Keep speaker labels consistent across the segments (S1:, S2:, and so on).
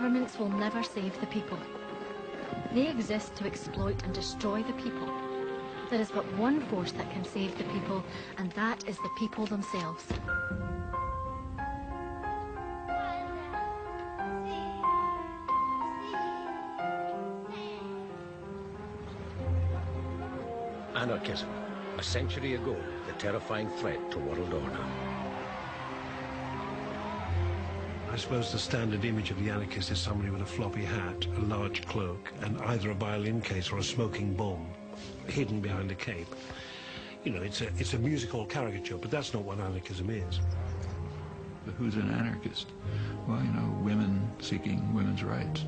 S1: Governments will never save the people. They exist to exploit and destroy the people. There is but one force that can save the people, and that is the people themselves.
S2: Anarchism, a century ago, the terrifying threat to world order.
S3: I suppose the standard image of the anarchist is somebody with a floppy hat, a large cloak, and either a violin case or a smoking bomb hidden behind a cape. You know, it's a musical caricature, but that's not what anarchism is.
S4: But who's an anarchist? Well, you know, women seeking women's rights,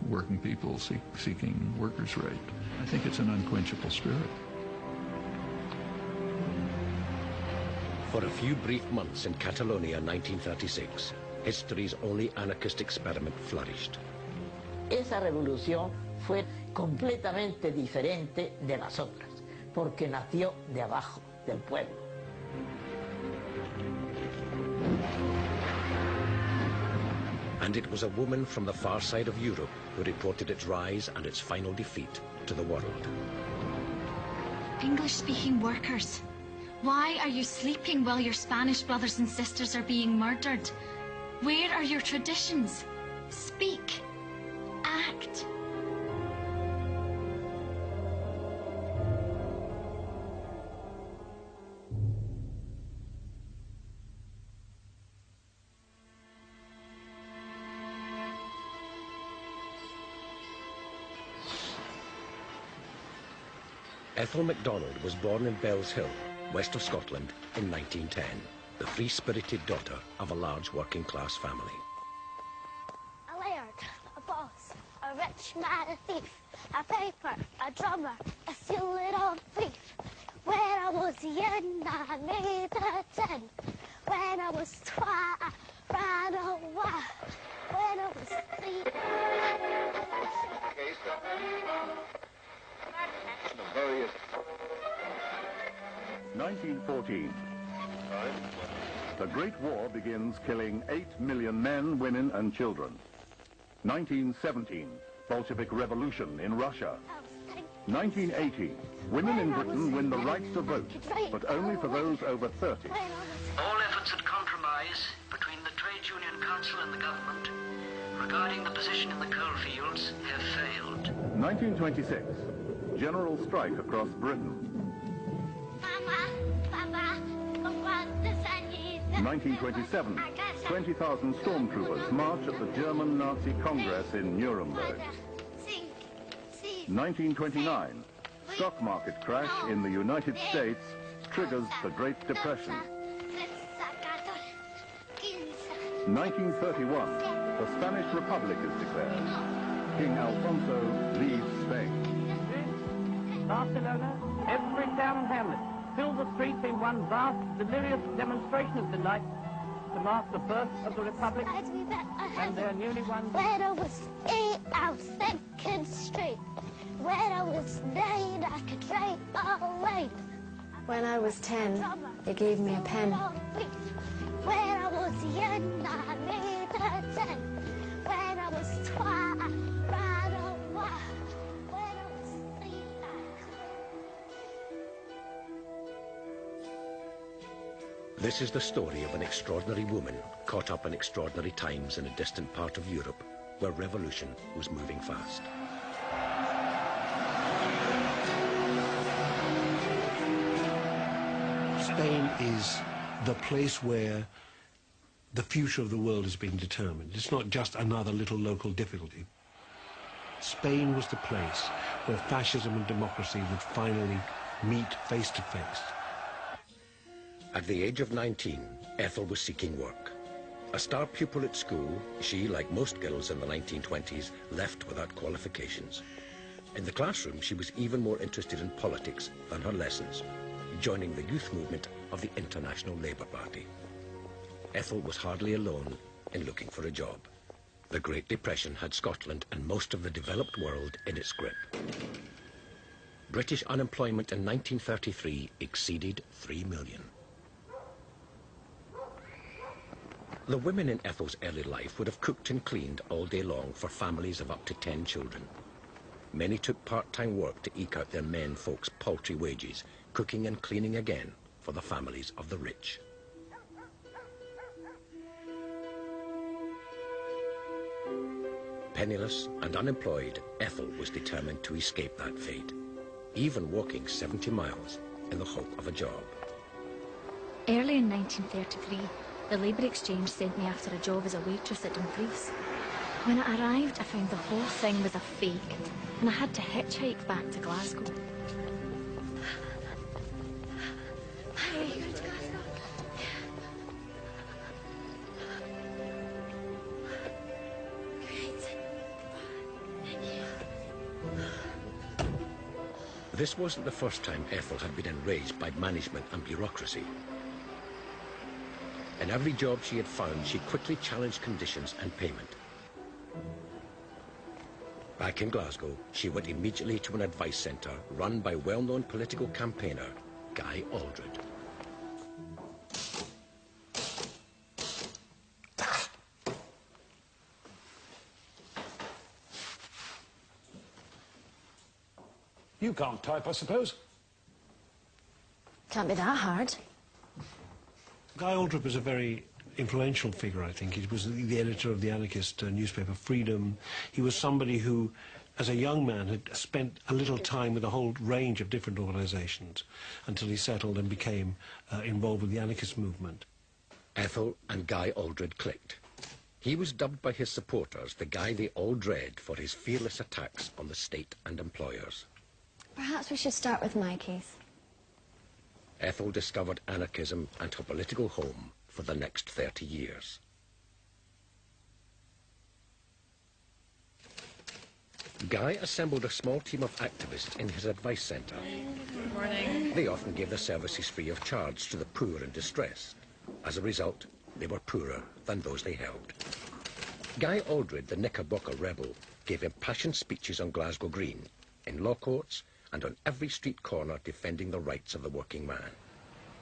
S4: working people seeking workers' rights. I think it's an unquenchable spirit.
S2: For a few brief months in Catalonia, 1936, history's only anarchist experiment flourished.
S5: Esa revolución fue completamente diferente de las otras, porque nació de abajo, del pueblo.
S2: And it was a woman from the far side of Europe who reported its rise and its final defeat to the world.
S1: English-speaking workers, why are you sleeping while your Spanish brothers and sisters are being murdered? Where are your traditions? Speak. Act.
S2: Ethel MacDonald was born in Bells Hill, west of Scotland, in 1910, the free-spirited daughter of a large working-class family.
S6: A laird, a boss, a rich man, a thief, a piper, a drummer, a silly little thief. When I was young, I made a 10. When I was 12, I ran away. When I was 3...
S7: 1914. The Great War begins, killing 8 million men, women and children. 1917. Bolshevik Revolution in Russia. 1918. Women in Britain win the right to vote, but only for those over 30.
S8: All efforts at compromise between the Trade Union Council and the government regarding the position in the coal fields have failed.
S7: 1926. General strike across Britain. 1927. 20,000 stormtroopers march at the German Nazi Congress in Nuremberg. 1929. Stock market crash in the United States triggers the Great Depression. 1931. The Spanish Republic is declared. King Alfonso leaves Spain.
S9: Barcelona, every town and hamlet, fill the streets in one vast, delirious demonstration of delight to mark the birth of the Republic and their newly won...
S6: When I was 8, I was thinking straight. When I was 9, I could write a line.
S10: When I was 10, they gave me a pen.
S6: When I was young, I made a 10. When I was 12, I ran away. When I was 3,
S2: This is the story of an extraordinary woman caught up in extraordinary times in a distant part of Europe where revolution was moving fast.
S3: Spain is the place where the future of the world is being determined. It's not just another little local difficulty. Spain was the place where fascism and democracy would finally meet face to face.
S2: At the age of 19, Ethel was seeking work. A star pupil at school, she, like most girls in the 1920s, left without qualifications. In the classroom, she was even more interested in politics than her lessons, joining the youth movement of the International Labour Party. Ethel was hardly alone in looking for a job. The Great Depression had Scotland and most of the developed world in its grip. British unemployment in 1933 exceeded 3 million. The women in Ethel's early life would have cooked and cleaned all day long for families of up to 10 children. Many took part-time work to eke out their men folks' paltry wages, cooking and cleaning again for the families of the rich. Penniless and unemployed, Ethel was determined to escape that fate, even walking 70 miles in the hope of a job.
S1: Early in 1933, the Labour Exchange sent me after a job as a waitress at Dumfries. When I arrived, I found the whole thing was a fake, and I had to hitchhike back to Glasgow.
S2: This wasn't the first time Ethel had been enraged by management and bureaucracy. In every job she had found, she quickly challenged conditions and payment. Back in Glasgow, she went immediately to an advice centre run by well-known political campaigner Guy Aldred.
S11: You can't type, I suppose?
S10: Can't be that hard.
S3: Guy Aldred was a very influential figure, I think. He was the editor of the anarchist newspaper Freedom. He was somebody who, as a young man, had spent a little time with a whole range of different organisations until he settled and became involved with the anarchist movement.
S2: Ethel and Guy Aldred clicked. He was dubbed by his supporters the guy they all dread for his fearless attacks on the state and employers.
S10: Perhaps we should start with my case.
S2: Ethel discovered anarchism and her political home for the next 30 years. Guy assembled a small team of activists in his advice centre.
S12: Good morning.
S2: They often gave their services free of charge to the poor and distressed. As a result, they were poorer than those they helped. Guy Aldred, the Knickerbocker rebel, gave impassioned speeches on Glasgow Green, in law courts, and on every street corner defending the rights of the working man.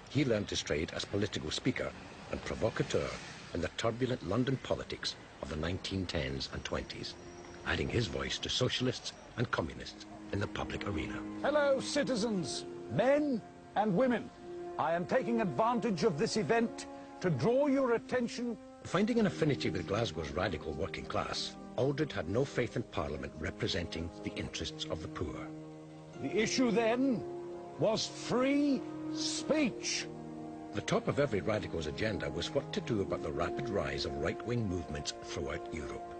S2: He learned his trade as political speaker and provocateur in the turbulent London politics of the 1910s and 20s, adding his voice to socialists and communists in the public arena.
S11: Hello, citizens, men and women. I am taking advantage of this event to draw your attention.
S2: Finding an affinity with Glasgow's radical working class, Aldred had no faith in Parliament representing the interests of the poor.
S11: The issue then was free speech.
S2: The top of every radical's agenda was what to do about the rapid rise of right-wing movements throughout Europe.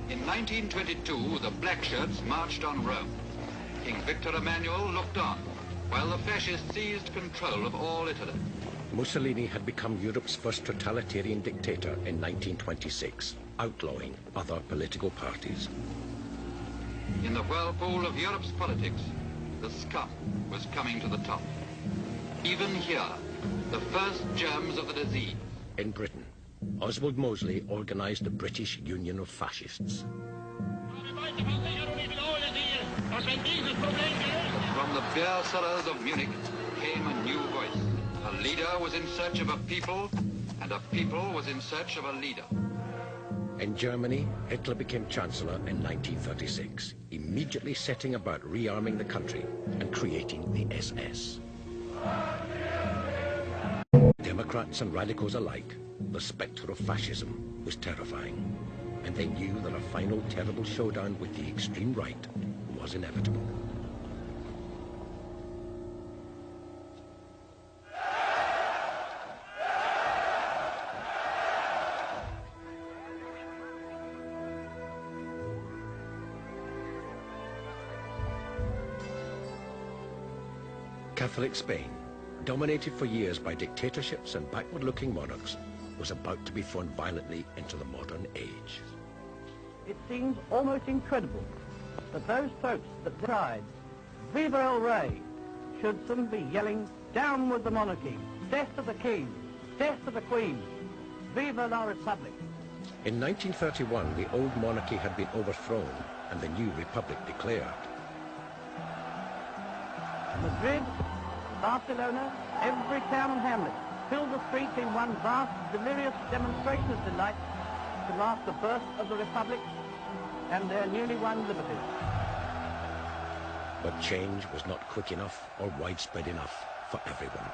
S4: In 1922, the black shirts marched on Rome. King Victor Emmanuel looked on, while the fascists seized control of all Italy.
S2: Mussolini had become Europe's first totalitarian dictator in 1926, outlawing other political parties.
S4: In the whirlpool of Europe's politics, the scum was coming to the top. Even here, the first germs of the disease.
S2: In Britain, Oswald Mosley organised the British Union of Fascists.
S4: From the beer cellars of Munich came a new voice. A leader was in search of a people, and a people was in search of a leader.
S2: In Germany, Hitler became Chancellor in 1936, immediately setting about rearming the country and creating the SS. Democrats and radicals alike, the spectre of fascism was terrifying, and they knew that a final terrible showdown with the extreme right was inevitable. Catholic Spain, dominated for years by dictatorships and backward-looking monarchs, was about to be thrown violently into the modern age.
S9: It seems almost incredible that those folks that cried, Viva el Rey, should soon be yelling, down with the monarchy, death to the king, death to the queen, Viva la Republic.
S2: In 1931, the old monarchy had been overthrown and the new republic declared.
S9: Madrid, Barcelona, every town and hamlet filled the streets in one vast, delirious demonstration of delight to mark the birth of the Republic and their newly won liberties.
S2: But change was not quick enough or widespread enough for everyone.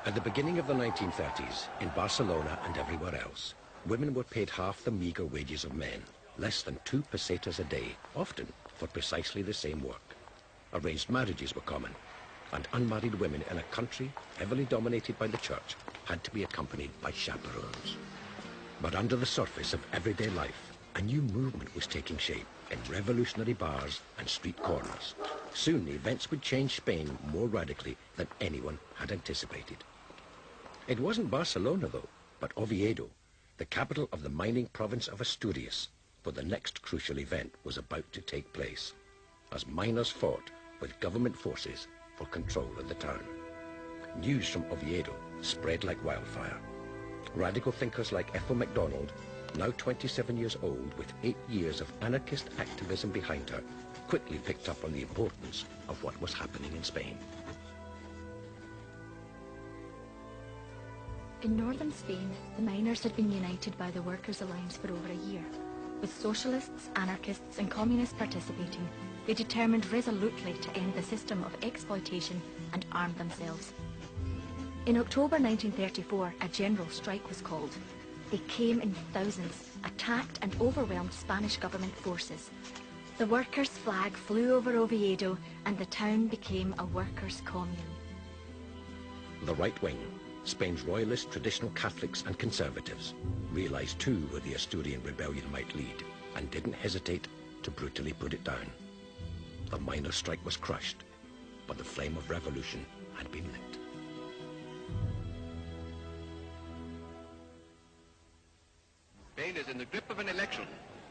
S2: At the beginning of the 1930s, in Barcelona and everywhere else, women were paid half the meagre wages of men, less than 2 pesetas a day, often for precisely the same work. Arranged marriages were common, and unmarried women in a country heavily dominated by the church had to be accompanied by chaperones. But under the surface of everyday life, a new movement was taking shape in revolutionary bars and street corners. Soon events would change Spain more radically than anyone had anticipated. It wasn't Barcelona, though, but Oviedo, the capital of the mining province of Asturias, where the next crucial event was about to take place, as miners fought with government forces for control of the town. News from Oviedo spread like wildfire. Radical thinkers like Ethel MacDonald, now 27 years old with 8 years of anarchist activism behind her, quickly picked up on the importance of what was happening in Spain.
S1: In northern Spain, the miners had been united by the Workers' Alliance for over a year. With socialists, anarchists and communists participating, they determined resolutely to end the system of exploitation and arm themselves. In October 1934, a general strike was called. They came in thousands, attacked and overwhelmed Spanish government forces. The workers' flag flew over Oviedo and the town became a workers' commune.
S2: The right wing, Spain's royalist traditional Catholics and conservatives, realized too where the Asturian rebellion might lead and didn't hesitate to brutally put it down. The miners' strike was crushed, but the flame of revolution had been lit.
S12: Spain is in the grip of an election.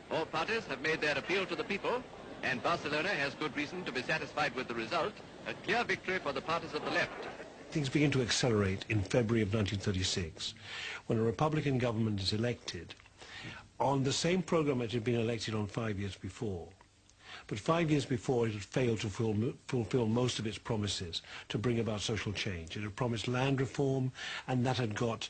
S12: All parties have made their appeal to the people, and Barcelona has good reason to be satisfied with the result, a clear victory for the parties of the left.
S3: Things begin to accelerate in February of 1936, when a Republican government is elected on the same program it had been elected on 5 years before. But 5 years before, it had failed to fulfill most of its promises to bring about social change. It had promised land reform, and that had got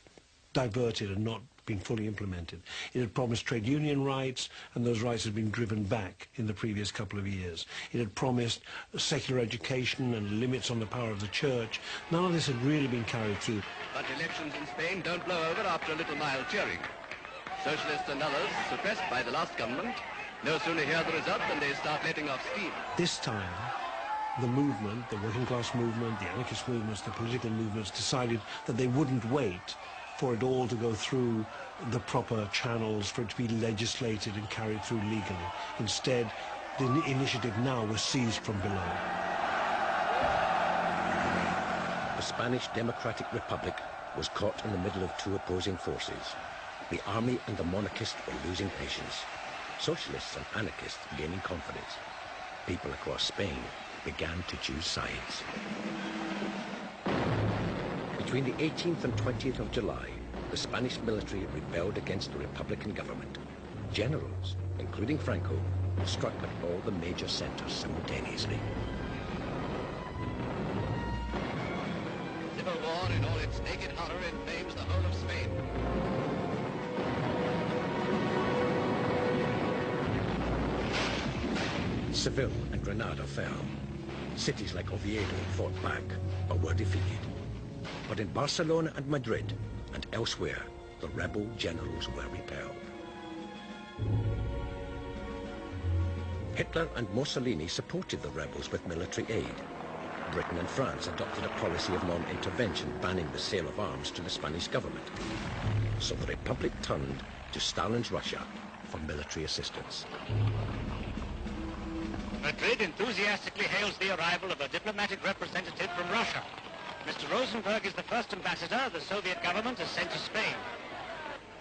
S3: diverted and not been fully implemented. It had promised trade union rights, and those rights had been driven back in the previous couple of years. It had promised secular education and limits on the power of the church. None of this had really been carried through.
S12: But elections in Spain don't blow over after a little mild cheering. Socialists and others, suppressed by the last government, no sooner hear the result than they start letting off steam.
S3: This time, the movement, the working class movement, the anarchist movements, the political movements decided that they wouldn't wait for it all to go through the proper channels, for it to be legislated and carried through legally. Instead, the initiative now was seized from below.
S2: The Spanish Democratic Republic was caught in the middle of two opposing forces. The army and the monarchists were losing patience. Socialists and anarchists gaining confidence. People across Spain began to choose sides. Between the 18th and 20th of July, the Spanish military rebelled against the Republican government. Generals, including Franco, struck at all the major centers simultaneously.
S12: Civil war in all its naked horror inflames the whole of Spain.
S2: Seville and Granada fell. Cities like Oviedo fought back or were defeated. But in Barcelona and Madrid and elsewhere, the rebel generals were repelled. Hitler and Mussolini supported the rebels with military aid. Britain and France adopted a policy of non-intervention, banning the sale of arms to the Spanish government. So the Republic turned to Stalin's Russia for military assistance.
S8: Madrid enthusiastically hails the arrival of a diplomatic representative from Russia. Mr. Rosenberg is the first ambassador the Soviet government has sent to Spain.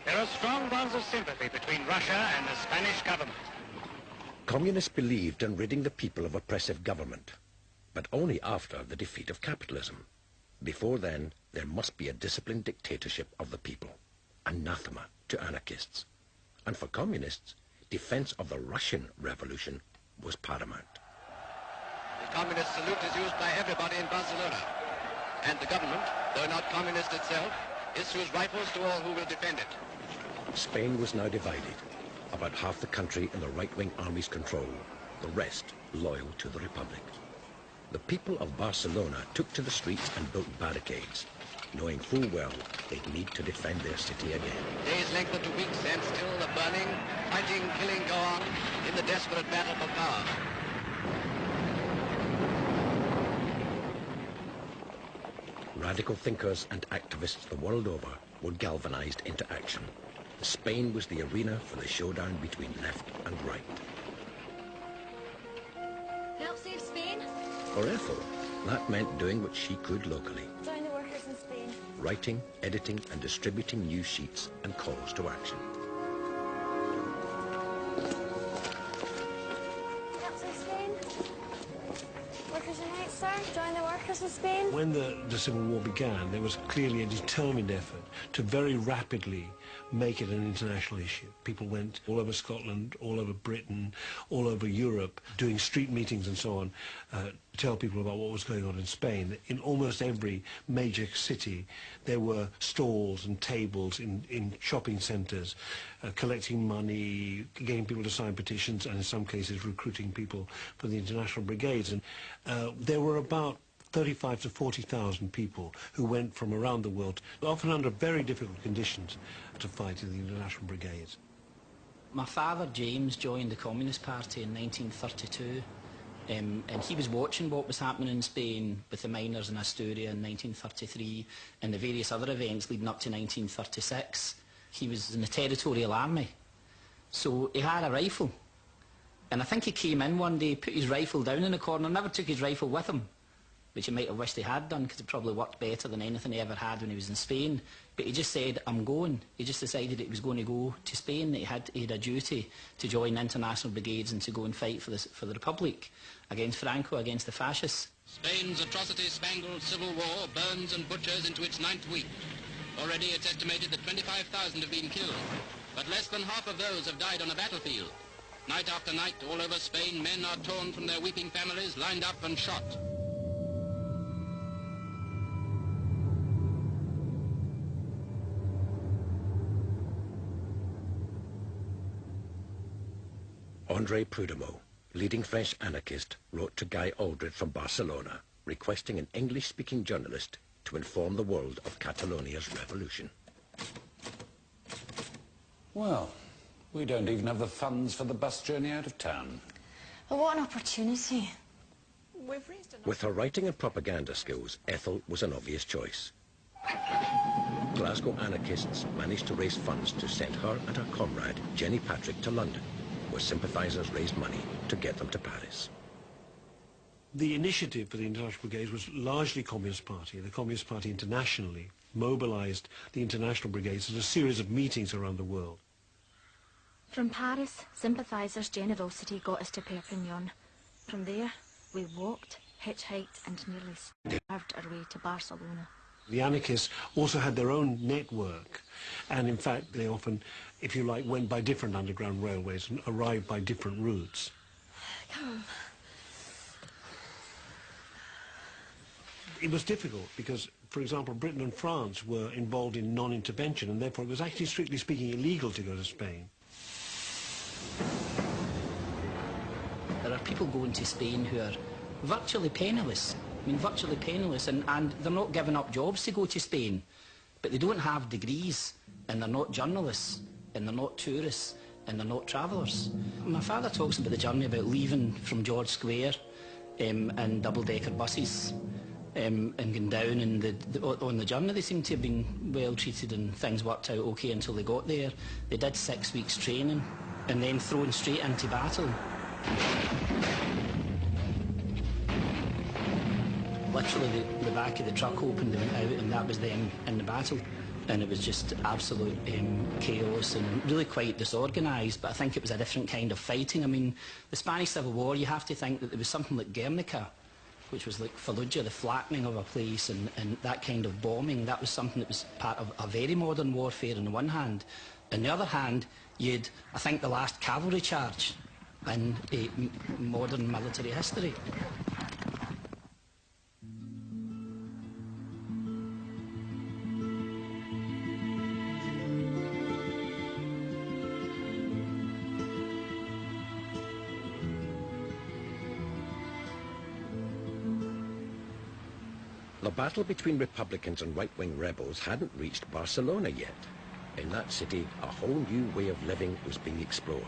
S8: There are strong bonds of sympathy between Russia and the Spanish government.
S2: Communists believed in ridding the people of oppressive government, but only after the defeat of capitalism. Before then, there must be a disciplined dictatorship of the people, anathema to anarchists. And for communists, defense of the Russian Revolution was paramount.
S12: The communist salute is used by everybody in Barcelona. and the government, though not communist itself, issues rifles to all who will defend it.
S2: Spain was now divided. About half the country in the right-wing army's control, the rest loyal to the Republic. The people of Barcelona took to the streets and built barricades, knowing full well they'd need to defend their city again.
S12: Days lengthen to weeks, and still the burning, fighting, killing go on in the desperate battle for power.
S2: Radical thinkers and activists the world over were galvanized into action. Spain was the arena for the showdown between left and right.
S1: Help save Spain?
S2: For Ethel, that meant doing what she could locally.
S10: Join the workers in Spain.
S2: Writing, editing and distributing news sheets and calls to action.
S10: Help save Spain. Workers unite, sir. Join the workers in Spain.
S3: When the Civil War began, there was clearly a determined effort to very rapidly make it an international issue. People went all over Scotland, all over Britain, all over Europe, doing street meetings and so on, to tell people about what was going on in Spain. In almost every major city, there were stalls and tables in shopping centres, collecting money, getting people to sign petitions, and in some cases recruiting people for the international brigades. And there were about 35 to 40,000 people who went from around the world, often under very difficult conditions, to fight in the international brigades.
S13: My father, James, joined the Communist Party in 1932, and he was watching what was happening in Spain with the miners in Asturias in 1933 and the various other events leading up to 1936. He was in the Territorial Army, so he had a rifle. And I think he came in one day, put his rifle down in a corner, never took his rifle with him, which he might have wished he had done, because it probably worked better than anything he ever had when he was in Spain. But he just said, I'm going. He just decided he was going to go to Spain, that he had a duty to join international brigades and to go and fight for the Republic, against Franco, against the fascists.
S14: Spain's atrocity-spangled civil war burns and butchers into its 9th week. Already it's estimated that 25,000 have been killed, but less than half of those have died on the battlefield. Night after night, all over Spain, men are torn from their weeping families, lined up and shot.
S2: André Prud'homme, leading French anarchist, wrote to Guy Aldred from Barcelona, requesting an English-speaking journalist to inform the world of Catalonia's revolution.
S11: Well, we don't even have the funds for the bus journey out of town.
S10: Well, what an opportunity.
S2: With her writing and propaganda skills, Ethel was an obvious choice. Glasgow anarchists managed to raise funds to send her and her comrade, Jenny Patrick, to London, where sympathisers raised money to get them to Paris.
S3: The initiative for the international brigades was largely Communist Party. The Communist Party internationally mobilised the international brigades at a series of meetings around the world.
S1: From Paris, sympathisers' generosity got us to Perpignan. From there, we walked, hitchhiked and nearly starved our way to Barcelona.
S3: The anarchists also had their own network, and in fact they often, if you like, went by different underground railways and arrived by different routes.
S10: Come on.
S3: It was difficult because, for example, Britain and France were involved in non-intervention, and therefore it was actually, strictly speaking, illegal to go to Spain.
S13: There are people going to Spain who are virtually penniless. I mean, virtually penniless, and they're not giving up jobs to go to Spain, but they don't have degrees, and they're not journalists, and they're not tourists, and they're not travellers. My father talks about the journey about leaving from George Square in double-decker buses and going down, and on the journey they seem to have been well treated and things worked out okay until they got there. They did 6 weeks training and then thrown straight into battle. Literally the back of the truck opened and went out, and that was them in the battle, and it was just absolute chaos and really quite disorganised. But I think it was a different kind of fighting. I mean, the Spanish Civil War, you have to think that there was something like Guernica, which was like Fallujah, the flattening of a place, and that kind of bombing. That was something that was part of a very modern warfare on the one hand. On the other hand, you'd, I think, the last cavalry charge in modern military history.
S2: The battle between Republicans and right-wing rebels hadn't reached Barcelona yet. In that city, a whole new way of living was being explored,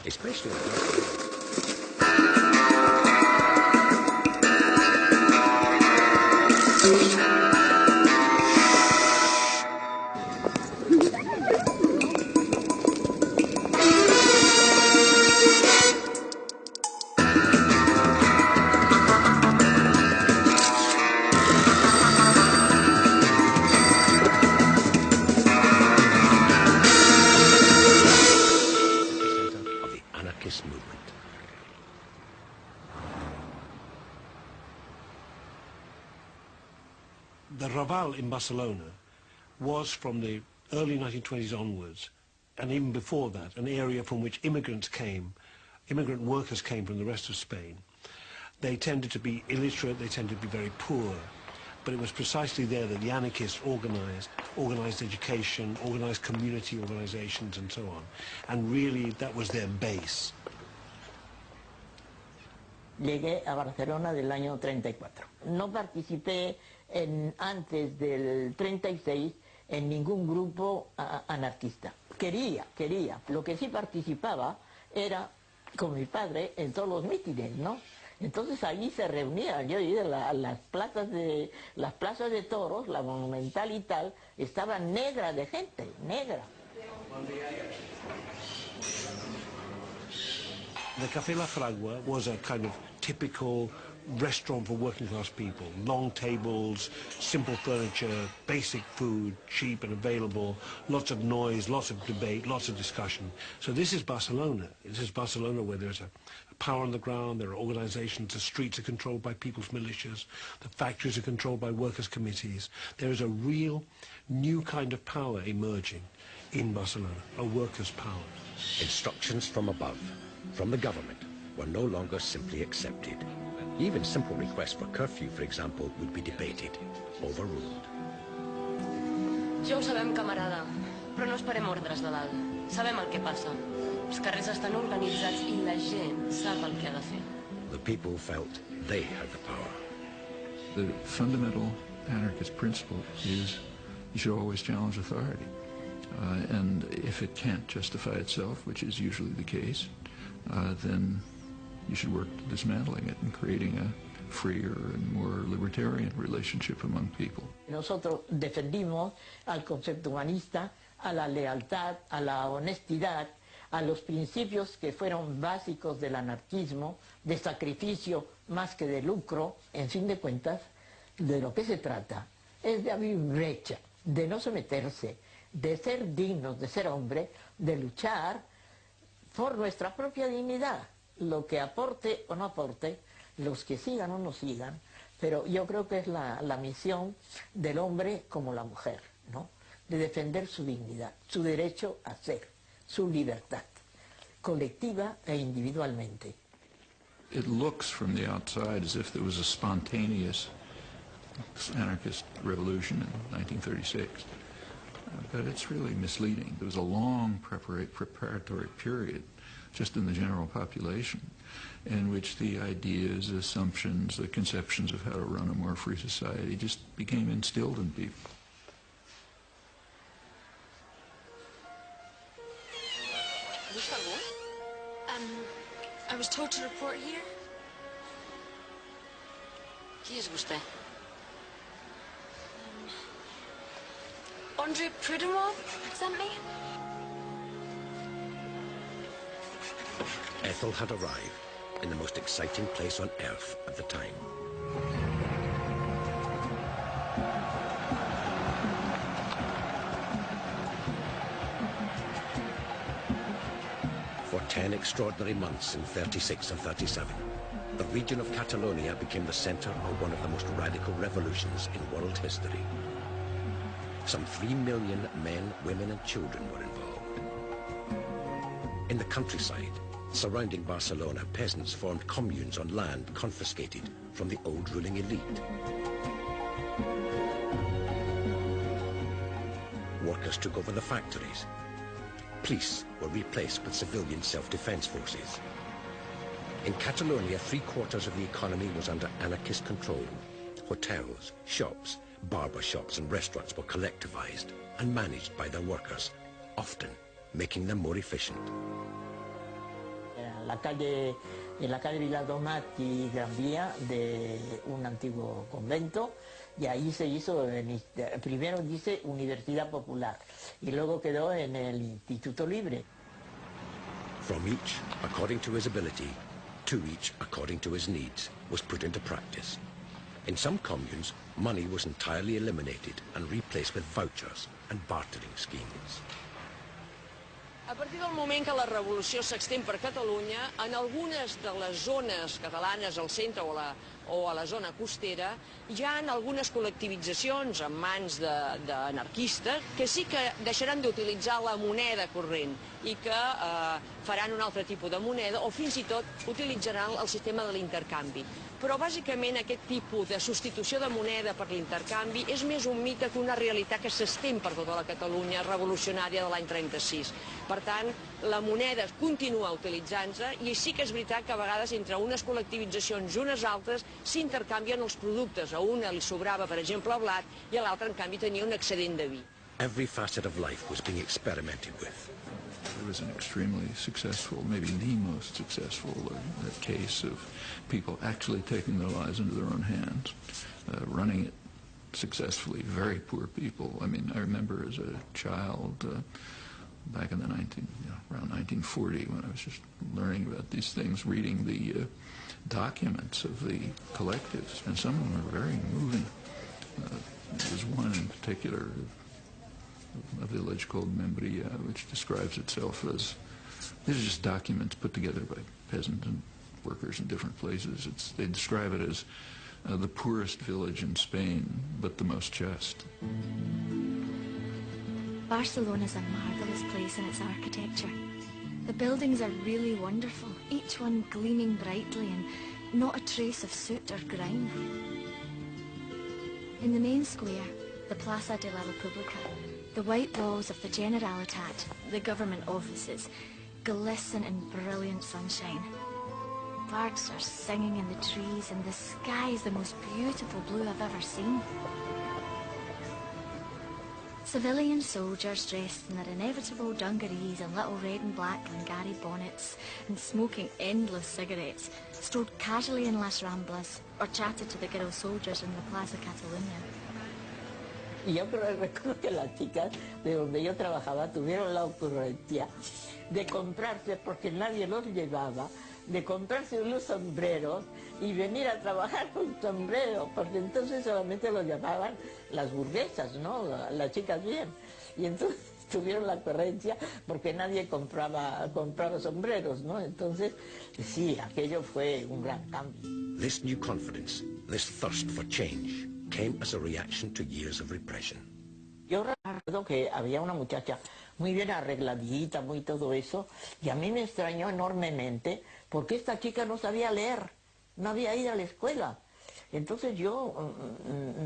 S2: especially movement.
S3: The Raval in Barcelona was, from the early 1920s onwards, and even before that, an area from which immigrant workers came from the rest of Spain. They tended to be illiterate, they tended to be very poor, but it was precisely there that the anarchists organized education, organized community organizations and so on, and really that was their base.
S5: Llegué a Barcelona del año 34. No participé antes del 36 en ningún grupo anarquista. Quería. Lo que sí participaba era, con mi padre, en todos los mítines, ¿no? Entonces allí se reunían, yo iba a las plazas de toros, la Monumental y tal, estaba negra de gente, negra.
S3: The Café La Fragua was a kind of typical restaurant for working class people. Long tables, simple furniture, basic food, cheap and available, lots of noise, lots of debate, lots of discussion. So this is Barcelona. This is Barcelona where there's a power on the ground, there are organizations, the streets are controlled by people's militias, the factories are controlled by workers' committees. There is a real new kind of power emerging in Barcelona, a workers' power.
S2: Instructions from above, from the government, were no longer simply accepted. Even simple requests for curfew, for example, would be debated, overruled.
S15: Ja ho sabem, camarada, però no esperem ordres de dalt. Sabem el que passa. Els carrers estan organitzats i la gent sap el que ha de fer.
S2: The people felt they had the power.
S4: The fundamental anarchist principle is you should always challenge authority. And if it can't justify itself, which is usually the case, then you should work to dismantling it and creating a freer and more libertarian relationship among people.
S5: Nosotros defendimos al concepto humanista, a la lealtad, a la honestidad, a los principios que fueron básicos del anarquismo, de sacrificio más que de lucro. En fin de cuentas, de lo que se trata es de abrir brecha, de no someterse, de ser dignos, de ser hombre, de luchar por nuestra propia dignidad. Lo que aporte o no aporte, los que sigan o no sigan, pero yo creo que es la misión del hombre como la mujer, ¿no? De defender su dignidad, su derecho a ser, su libertad, colectiva e individualmente.
S4: It looks from the outside as if there was a spontaneous anarchist revolution in 1936, but it's really misleading. There was a long preparatory period just in the general population, in which the ideas, assumptions, the conceptions of how to run a more free society just became instilled in people.
S10: I was told to report here.
S15: Qui és vostè?
S10: Andre Prudhomme sent me.
S2: Ethel had arrived in the most exciting place on earth at the time. For 10 extraordinary months in 36 and 37, the region of Catalonia became the center of one of the most radical revolutions in world history. Some 3 million men, women and children were involved. In the countryside, surrounding Barcelona, peasants formed communes on land confiscated from the old ruling elite. Workers took over the factories. Police were replaced with civilian self-defense forces. In Catalonia, 3/4 of the economy was under anarchist control, hotels, shops, barber shops and restaurants were collectivized and managed by their workers, often making them more efficient.
S5: En la calle Viladomati, Gran Vía, de un antiguo convento, y ahí se hizo, primero dice Universidad Popular, y luego quedó en el Instituto Libre.
S2: From each, according to his ability, to each, according to his needs, was put into practice. In some communes, money was entirely eliminated and replaced with vouchers and bartering schemes.
S16: A partir del moment que la revolució s'extén per Catalunya, en algunes de les zones catalanes, al centre o a la zona costera, hi ha algunes col·lectivitzacions en mans d'anarquistes que sí que deixaran d'utilitzar la moneda corrent i que faran un altre tipus de moneda o fins i tot utilitzaran el sistema de l'intercanvi. Però bàsicament aquest tipus de substitució de moneda per l'intercanvi és més un mite que una realitat que s'estén per tota la Catalunya revolucionària de l'any 36. Per tant, la moneda continua utilitzant-se i sí que és veritat que a vegades entre unes col·lectivitzacions i unes altres s'intercanvien els productes. A una li sobrava, per exemple, blat i a l'altra, en canvi, tenia un excedent de vi.
S2: Every facet of life was being experimented with.
S4: It was an extremely successful, maybe the most successful case of people actually taking their lives into their own hands, running it successfully. Very poor people. I mean, I remember as a child back in the around 1940, when I was just learning about these things, reading the documents of the collectives, and some of them are very moving. There was one in particular, a village called Membria, which describes itself as, these are just documents put together by peasants and workers in different places. They describe it as the poorest village in Spain, but the most just.
S1: Barcelona's a marvellous place in its architecture. The buildings are really wonderful, each one gleaming brightly and not a trace of soot or grime. In the main square, the Plaza de la República, the white walls of the Generalitat, the government offices, glisten in brilliant sunshine. Birds are singing in the trees and the sky is the most beautiful blue I've ever seen. Civilian soldiers dressed in their inevitable dungarees and little red and black Glengarry bonnets and smoking endless cigarettes strode casually in Las Ramblas or chatted to the girl soldiers in the Plaza Catalunya.
S5: Y yo recuerdo que las chicas de donde yo trabajaba tuvieron la ocurrencia de comprarse, porque nadie los llevaba, de comprarse unos sombreros y venir a trabajar con sombrero, porque entonces solamente los llamaban las burguesas, ¿no? Las chicas bien. Y entonces tuvieron la ocurrencia porque nadie compraba sombreros, ¿no? Entonces, sí, aquello fue un gran cambio.
S2: This new confidence, this thirst for change, came as a reaction to years of repression.
S5: Yo recuerdo que había una muchacha muy bien arregladita, muy todo eso, y a mí me extrañó enormemente porque esta chica no sabía leer, no había ido a la escuela. Entonces yo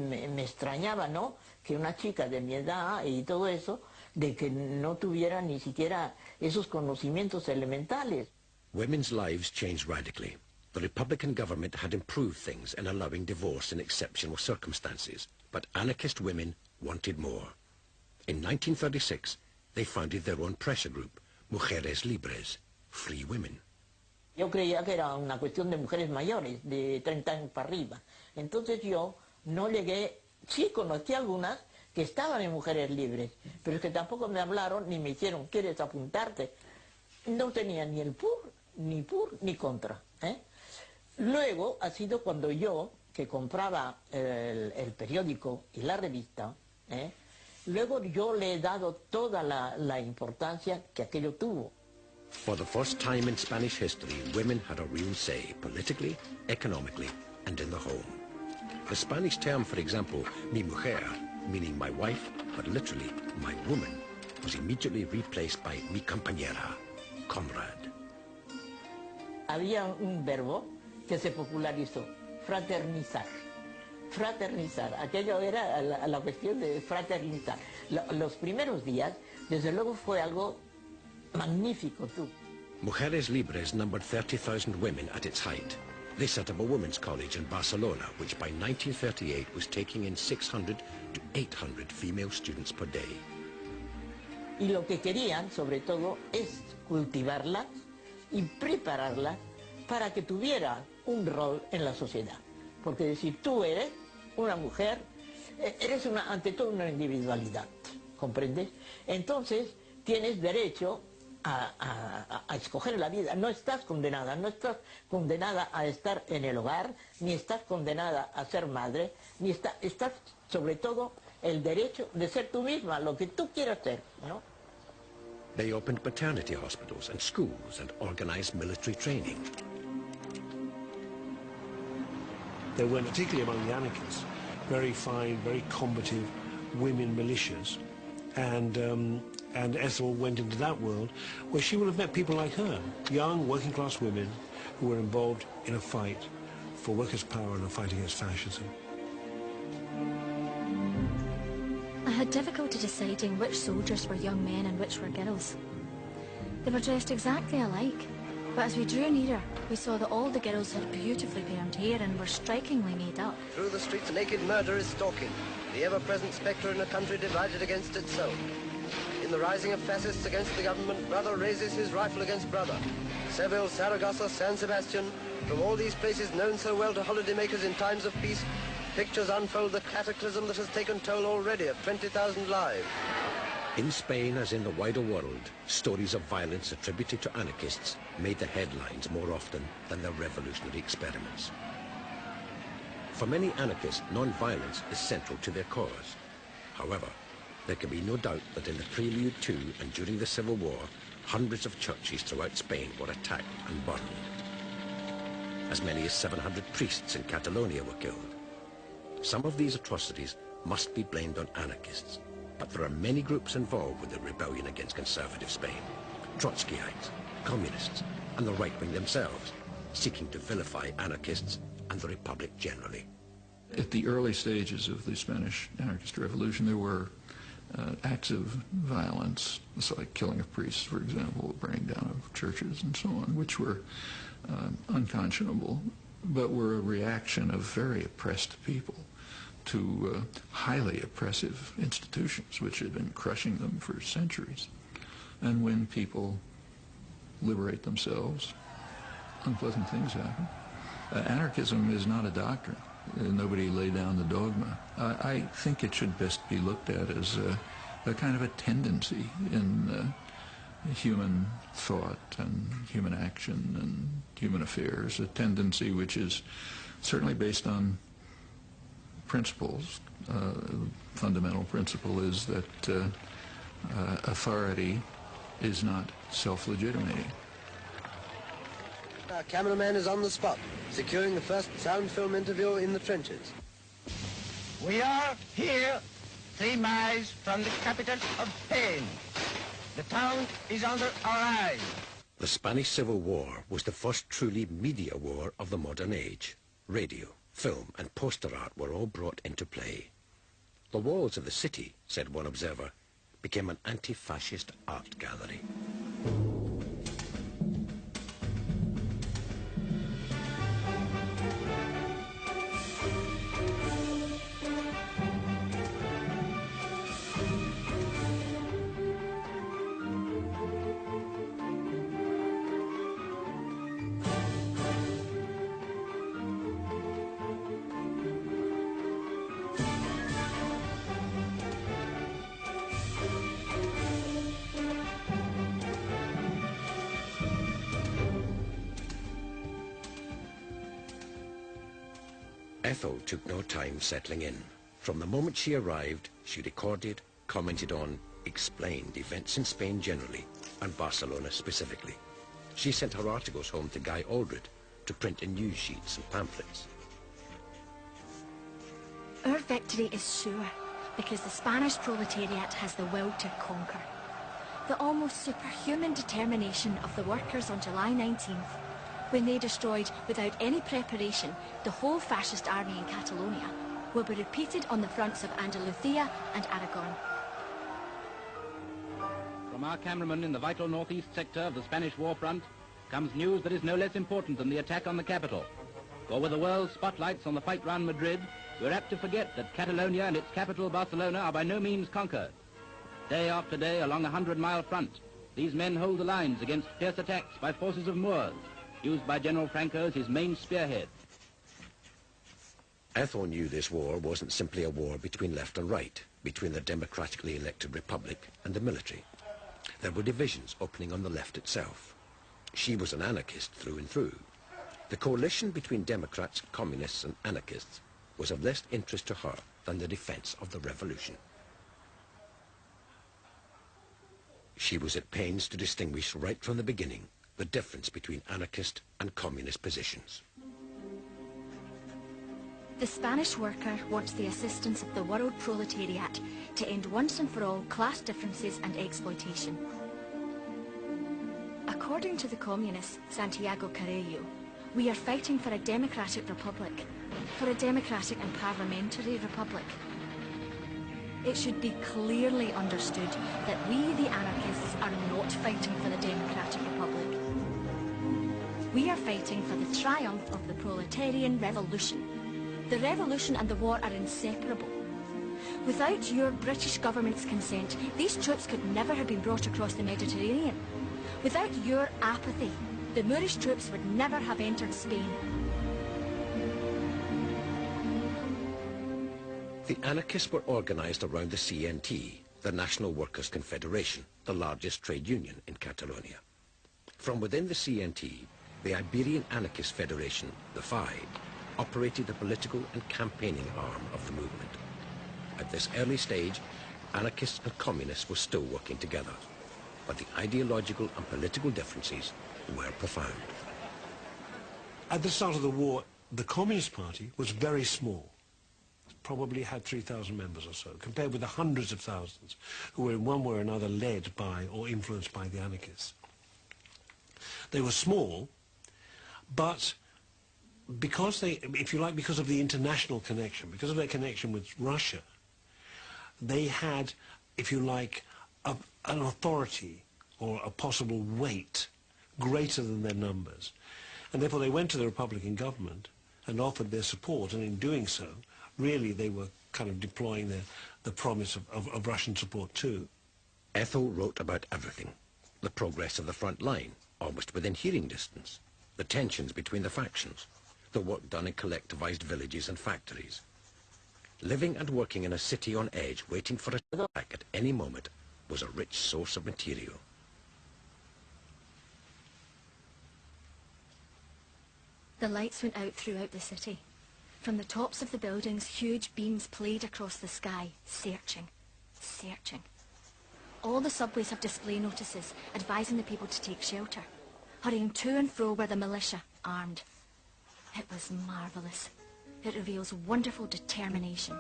S5: me extrañaba, ¿no?, que una chica de mi edad y todo eso, de que no tuviera ni siquiera esos conocimientos elementales.
S2: Women's lives changed radically. The Republican government had improved things in allowing divorce in exceptional circumstances, but anarchist women wanted more. In 1936, they founded their own pressure group, Mujeres Libres, Free Women.
S5: Yo creía que era una cuestión de mujeres mayores, de 30 años para arriba. Entonces yo no llegué, sí conocí algunas que estaban en Mujeres Libres, pero es que tampoco me hablaron ni me hicieron, ¿quieres apuntarte? No tenía ni el PUR, ni contra, ¿eh? Luego ha sido cuando yo, que compraba el periódico y la revista, luego yo le he dado toda la importancia que aquello tuvo.
S2: For the first time in Spanish history, women had a real say, politically, economically, and in the home. The Spanish term, for example, mi mujer, meaning my wife, but literally my woman, was immediately replaced by mi compañera, comrade.
S5: Había un verbo que se popularizó, fraternizar. Fraternizar, aquello era la cuestión de fraternizar. Los primeros días, desde luego, fue algo magnífico, tú.
S2: Mujeres Libres numbered 30,000 women at its height. They set up a women's college in Barcelona, which by 1938 was taking in 600 to 800 female students per day.
S5: Y lo que querían, sobre todo, es cultivarlas y prepararlas para que tuviera un rol en la sociedad. Porque si tú eres una mujer, eres ante todo una individualidad, ¿comprendes? Entonces tienes derecho a escoger la vida. No estás condenada a estar en el hogar, ni estás condenada a ser madre, ni estás sobre todo el derecho de ser tú misma, lo que tú quieras ser, ¿no?
S2: They opened maternity hospitals and schools and organized military training.
S3: There were, particularly among the anarchists, very fine, very combative women militias. And Ethel went into that world where she would have met people like her, young working class women who were involved in a fight for workers' power and a fight against fascism.
S1: I had difficulty deciding which soldiers were young men and which were girls. They were dressed exactly alike, but as we drew nearer, we saw that all the girls had beautifully permed hair and were strikingly made up.
S17: Through the streets, naked murder is stalking, the ever-present spectre in a country divided against itself. In the rising of fascists against the government, brother raises his rifle against brother. Seville, Saragossa, San Sebastian, from all these places known so well to holidaymakers in times of peace, pictures unfold the cataclysm that has taken toll already of 20,000 lives.
S2: In Spain, as in the wider world, stories of violence attributed to anarchists made the headlines more often than their revolutionary experiments. For many anarchists, non-violence is central to their cause. However, there can be no doubt that in the prelude to and during the Civil War, hundreds of churches throughout Spain were attacked and burned. As many as 700 priests in Catalonia were killed. Some of these atrocities must be blamed on anarchists, but there are many groups involved with the rebellion against conservative Spain. Trotskyites, communists, and the right wing themselves, seeking to vilify anarchists and the Republic generally.
S4: At the early stages of the Spanish anarchist revolution, there were acts of violence, like killing of priests, for example, burning down of churches and so on, which were unconscionable, but were a reaction of very oppressed people to highly oppressive institutions which had been crushing them for centuries. And when people liberate themselves, unpleasant things happen. Anarchism is not a doctrine. Nobody laid down the dogma. I think it should best be looked at as a kind of a tendency in human thought and human action and human affairs, a tendency which is certainly based on principles. Fundamental principle is that authority is not self-legitimating.
S17: Our cameraman is on the spot, securing the first sound film interview in the trenches.
S9: We are here 3 miles from the capital of Spain. The town is under our eyes.
S2: The Spanish Civil War was the first truly media war of the modern age. Radio, film, and poster art were all brought into play. The walls of the city, said one observer, became an anti-fascist art gallery. Ethel took no time settling in. From the moment she arrived, she recorded, commented on, explained events in Spain generally, and Barcelona specifically. She sent her articles home to Guy Aldred to print in news sheets and pamphlets.
S1: Our victory is sure, because the Spanish proletariat has the will to conquer. The almost superhuman determination of the workers on July 19th, when they destroyed, without any preparation, the whole fascist army in Catalonia, will be repeated on the fronts of Andalusia and Aragon.
S18: From our cameraman in the vital northeast sector of the Spanish war front comes news that is no less important than the attack on the capital.
S19: For with the world's spotlights on the fight round Madrid, we're apt to forget that Catalonia and its capital, Barcelona, are by no means conquered. Day after day, along a 100-mile front, these men hold the lines against fierce attacks by forces of Moors, used by General Franco as his main spearhead.
S2: Ethel knew this war wasn't simply a war between left and right, between the democratically elected republic and the military. There were divisions opening on the left itself. She was an anarchist through and through. The coalition between Democrats, communists and anarchists was of less interest to her than the defense of the revolution. She was at pains to distinguish right from the beginning the difference between anarchist and communist positions.
S1: The Spanish worker wants the assistance of the world proletariat to end once and for all class differences and exploitation. According to the communist Santiago Carrillo, we are fighting for a democratic republic, for a democratic and parliamentary republic. It should be clearly understood that we, the anarchists, are not fighting for the democratic republic. We are fighting for the triumph of the proletarian revolution. The revolution and the war are inseparable. Without your British government's consent, these troops could never have been brought across the Mediterranean. Without your apathy, the Moorish troops would never have entered Spain.
S2: The anarchists were organized around the CNT, the National Workers' Confederation, the largest trade union in Catalonia. From within the CNT, the Iberian Anarchist Federation, the FAI, operated the political and campaigning arm of the movement. At this early stage, anarchists and communists were still working together, but the ideological and political differences were profound.
S3: At the start of the war, the Communist Party was very small. Probably had 3,000 members or so, compared with the hundreds of thousands who were in one way or another led by or influenced by the anarchists. They were small, but because they, if you like, because of the international connection, because of their connection with Russia, they had, if you like, an authority or a possible weight greater than their numbers. And therefore they went to the Republican government and offered their support, and in doing so, really they were kind of deploying the promise of Russian support too.
S2: Ethel wrote about everything. The progress of the front line, almost within hearing distance, the tensions between the factions, the work done in collectivized villages and factories. Living and working in a city on edge, waiting for a attack at any moment, was a rich source of material.
S1: The lights went out throughout the city. From the tops of the buildings, huge beams played across the sky, searching, searching. All the subways have display notices advising the people to take shelter. Hurrying to and fro were the militia, armed. It was marvellous. It reveals wonderful determination.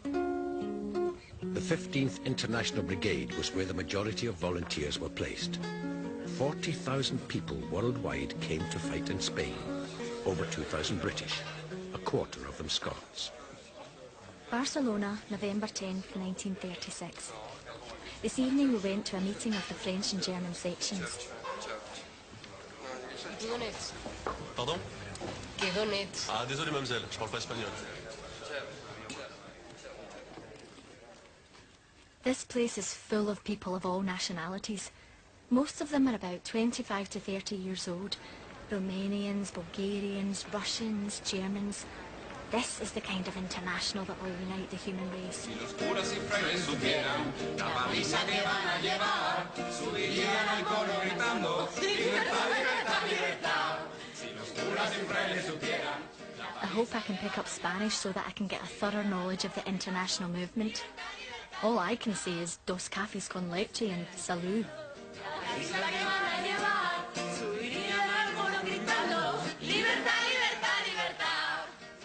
S2: The 15th International Brigade was where the majority of volunteers were placed. 40,000 people worldwide came to fight in Spain. Over 2,000 British, a quarter of them Scots.
S1: Barcelona, November 10th, 1936. This evening we went to a meeting of the French and German sections.
S20: D'où êtes?
S21: Pardon?
S20: Que d'on êtes?
S21: Ah, désolé, mademoiselle, je parle pas espagnol.
S1: This place is full of people of all nationalities. Most of them are about 25 to 30 years old. Romanians, Bulgarians, Russians, Germans. This is the kind of international that will unite the human race. I hope I can pick up Spanish so that I can get a thorough knowledge of the international movement. All I can say is dos cafés con leche and salud.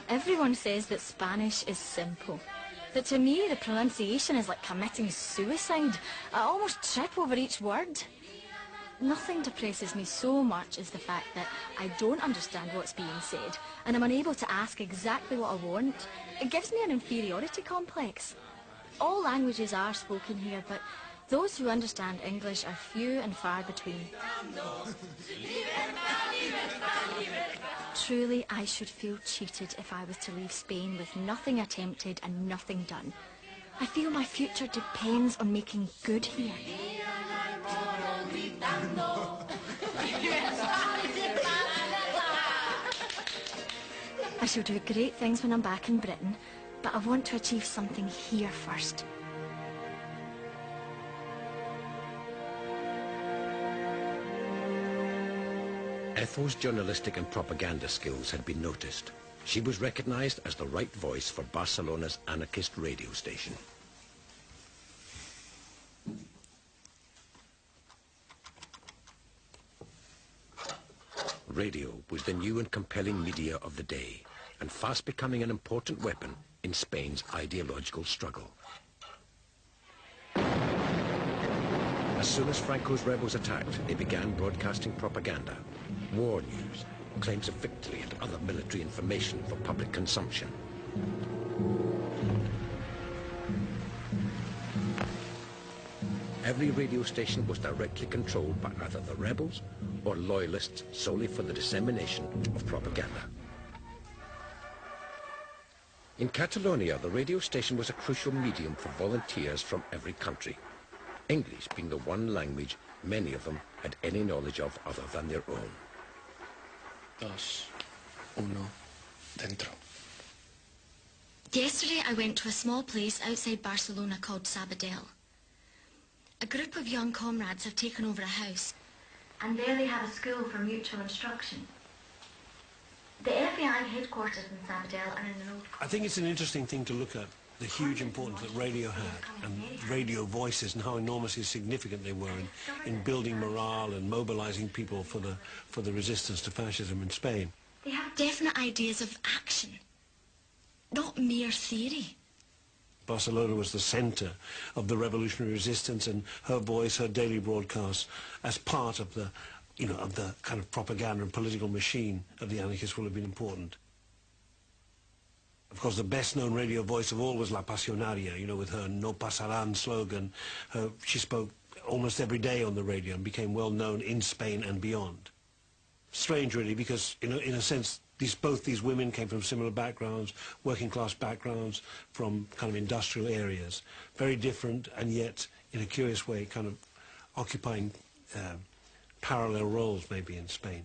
S1: Everyone says that Spanish is simple. But to me, the pronunciation is like committing suicide. I almost trip over each word. Nothing depresses me so much as the fact that I don't understand what's being said, and I'm unable to ask exactly what I want. It gives me an inferiority complex. All languages are spoken here, but those who understand English are few and far between. Truly, I should feel cheated if I was to leave Spain with nothing attempted and nothing done. I feel my future depends on making good here. I shall do great things when I'm back in Britain, but I want to achieve something here first.
S2: Ethel's journalistic and propaganda skills had been noticed. She was recognized as the right voice for Barcelona's anarchist radio station. Radio was the new and compelling media of the day, and fast becoming an important weapon in Spain's ideological struggle. As soon as Franco's rebels attacked, they began broadcasting propaganda, war news, claims of victory and other military information for public consumption. Every radio station was directly controlled by either the rebels or loyalists solely for the dissemination of propaganda. In Catalonia, the radio station was a crucial medium for volunteers from every country, English being the one language many of them had any knowledge of other than their own.
S7: 2, 1, dentro.
S1: Yesterday I went to a small place outside Barcelona called Sabadell. A group of young comrades have taken over a house, and there they have a school for mutual instruction. The FBI headquarters in Sabadell are in an old...
S3: I think it's an interesting thing to look at, the huge importance that radio had, and radio voices, and how enormously significant they were in building morale and mobilizing people for the resistance to fascism in Spain.
S1: They have definite ideas of action, not mere theory.
S3: Barcelona was the center of the revolutionary resistance, and her voice, her daily broadcasts, as part of the, of the kind of propaganda and political machine of the anarchists will have been important. Of course, the best-known radio voice of all was La Pasionaria, with her No Pasarán slogan. She spoke almost every day on the radio and became well known in Spain and beyond. Strange, really, because, in a sense, both these women came from similar backgrounds, working-class backgrounds, from kind of industrial areas. Very different, and yet, in a curious way, kind of occupying parallel roles, maybe, in Spain.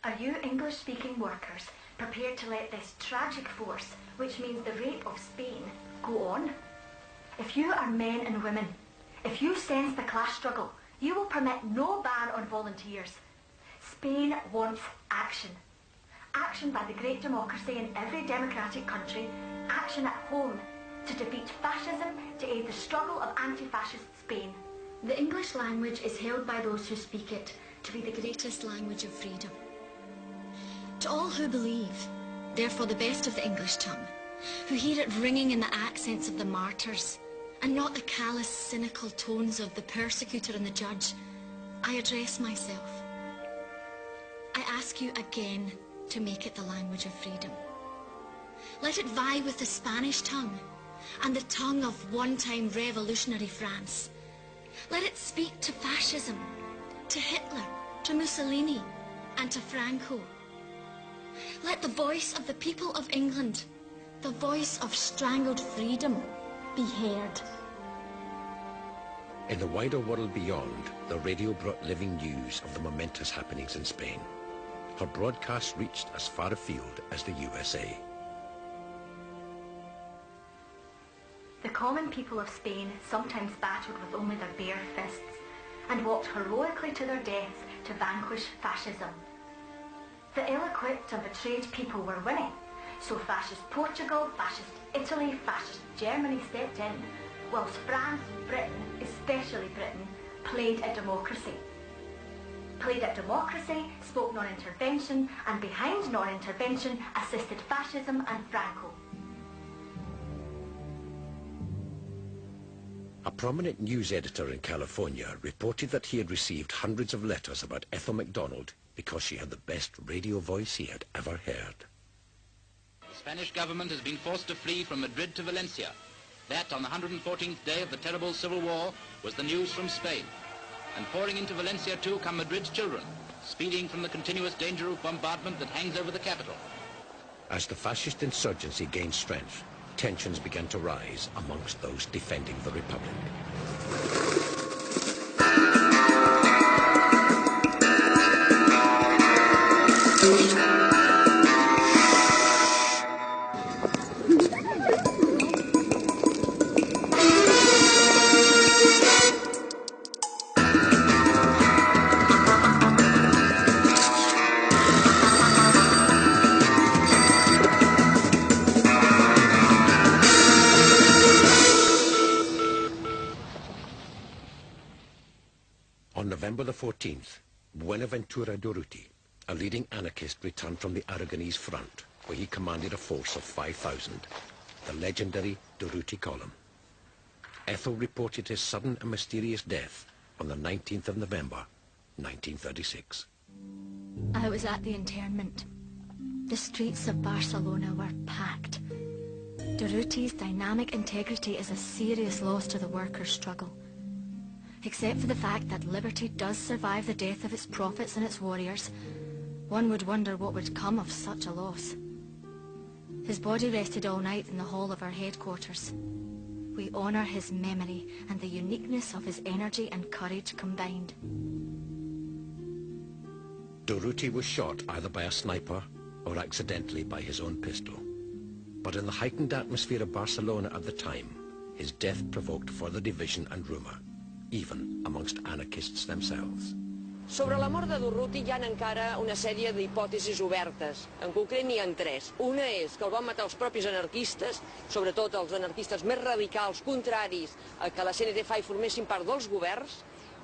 S1: Are you English-speaking workers prepared to let this tragic force, which means the rape of Spain, go on? If you are men and women, if you sense the class struggle, you will permit no ban on volunteers. Spain wants action. Action by the great democracy in every democratic country, action at home to defeat fascism, to aid the struggle of anti-fascist Spain. The English language is held by those who speak it to be the greatest language of freedom. To all who believe, therefore the best of the English tongue, who hear it ringing in the accents of the martyrs, and not the callous, cynical tones of the persecutor and the judge, I address myself. I ask you again to make it the language of freedom. Let it vie with the Spanish tongue and the tongue of one-time revolutionary France. Let it speak to fascism, to Hitler, to Mussolini, and to Franco. Let the voice of the people of England, the voice of strangled freedom, be heard.
S2: In the wider world beyond, the radio brought living news of the momentous happenings in Spain. Her broadcasts reached as far afield as the USA.
S1: The common people of Spain sometimes battled with only their bare fists and walked heroically to their deaths to vanquish fascism. The ill-equipped and betrayed people were winning, so fascist Portugal, fascist Italy, fascist Germany stepped in, whilst France, Britain, especially Britain, played at democracy. Played at democracy, spoke non-intervention, and behind non-intervention assisted fascism and Franco.
S2: A prominent news editor in California reported that he had received hundreds of letters about Ethel MacDonald because she had the best radio voice he had ever heard.
S14: The Spanish government has been forced to flee from Madrid to Valencia. That, on the 114th day of the terrible civil war, was the news from Spain. And pouring into Valencia too come Madrid's children, speeding from the continuous danger of bombardment that hangs over the capital.
S2: As the fascist insurgency gained strength, tensions began to rise amongst those defending the Republic. On November the 14th, Buenaventura Durruti, a leading anarchist, returned from the Aragonese front, where he commanded a force of 5,000, the legendary Durruti column. Ethel reported his sudden and mysterious death on the 19th of November, 1936.
S1: I was at the internment. The streets of Barcelona were packed. Durruti's dynamic integrity is a serious loss to the workers' struggle. Except for the fact that liberty does survive the death of its prophets and its warriors, one would wonder what would come of such a loss. His body rested all night in the hall of our headquarters. We honour his memory and the uniqueness of his energy and courage combined.
S2: Durruti was shot either by a sniper or accidentally by his own pistol. But in the heightened atmosphere of Barcelona at the time, his death provoked further division and rumour, even amongst anarchists themselves.
S16: Sobre la mort de Durruti hi ha encara una sèrie d'hipòtesis obertes. En concret n'hi ha tres. Una és que el van matar els propis anarquistes, sobretot els anarquistes més radicals, contraris a que la CNT formessin part dels governs.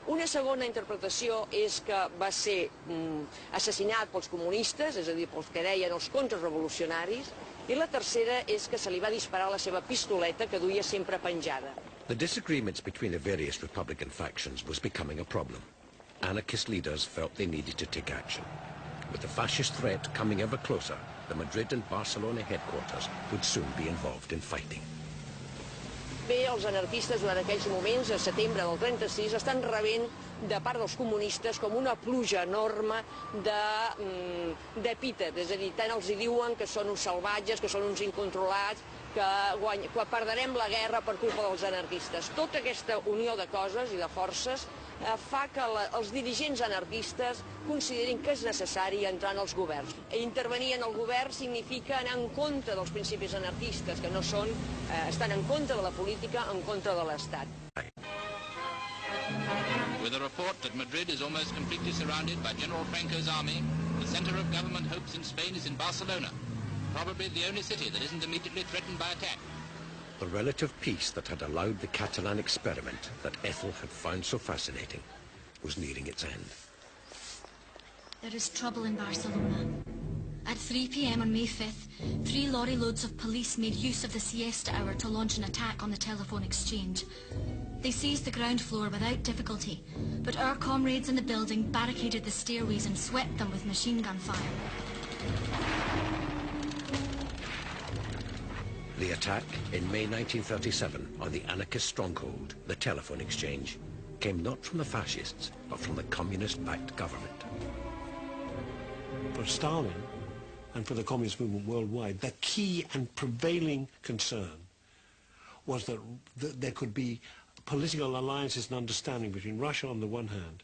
S16: Una segona interpretació és que va ser assassinat pels comunistes, és a dir, pels que deien els contrarrevolucionaris, i la tercera és que se li va disparar la seva pistoleta que duia sempre penjada.
S2: The disagreements between the various Republican factions was becoming a problem. Anarchist leaders felt they needed to take action. With the fascist threat coming ever closer, the Madrid and Barcelona headquarters would soon be involved in fighting.
S16: Bé, els anarquistes durant aquells moments, a setembre del 36, estan rebent de part dels comunistes com una pluja enorme d'epítet, és a dir, tant els diuen que són uns salvatges, que són uns incontrolats, que perdrem la guerra per culpa dels anarquistes. Tota aquesta unió de coses i de forces fa que els dirigents anarquistes considerin que és necessari entrar en els governs. Intervenir en el govern significa anar en contra dels principis anarquistes, que no són, estan en contra de la política, en contra de l'Estat.
S14: With a report that Madrid is almost completely surrounded by General Franco's army, the center of government hopes in Spain is in Barcelona, probably the only city that isn't immediately threatened by attack.
S2: The relative peace that had allowed the Catalan experiment that Ethel had found so fascinating was nearing its end.
S1: There is trouble in Barcelona. At 3 p.m. on May 5th, 3 lorry loads of police made use of the siesta hour to launch an attack on the telephone exchange. They seized the ground floor without difficulty, but our comrades in the building barricaded the stairways and swept them with machine gun fire.
S2: The attack in May 1937 on the anarchist stronghold, the telephone exchange, came not from the fascists, but from the communist-backed government.
S3: For Stalin and for the communist movement worldwide, the key and prevailing concern was that there could be political alliances and understanding between Russia on the one hand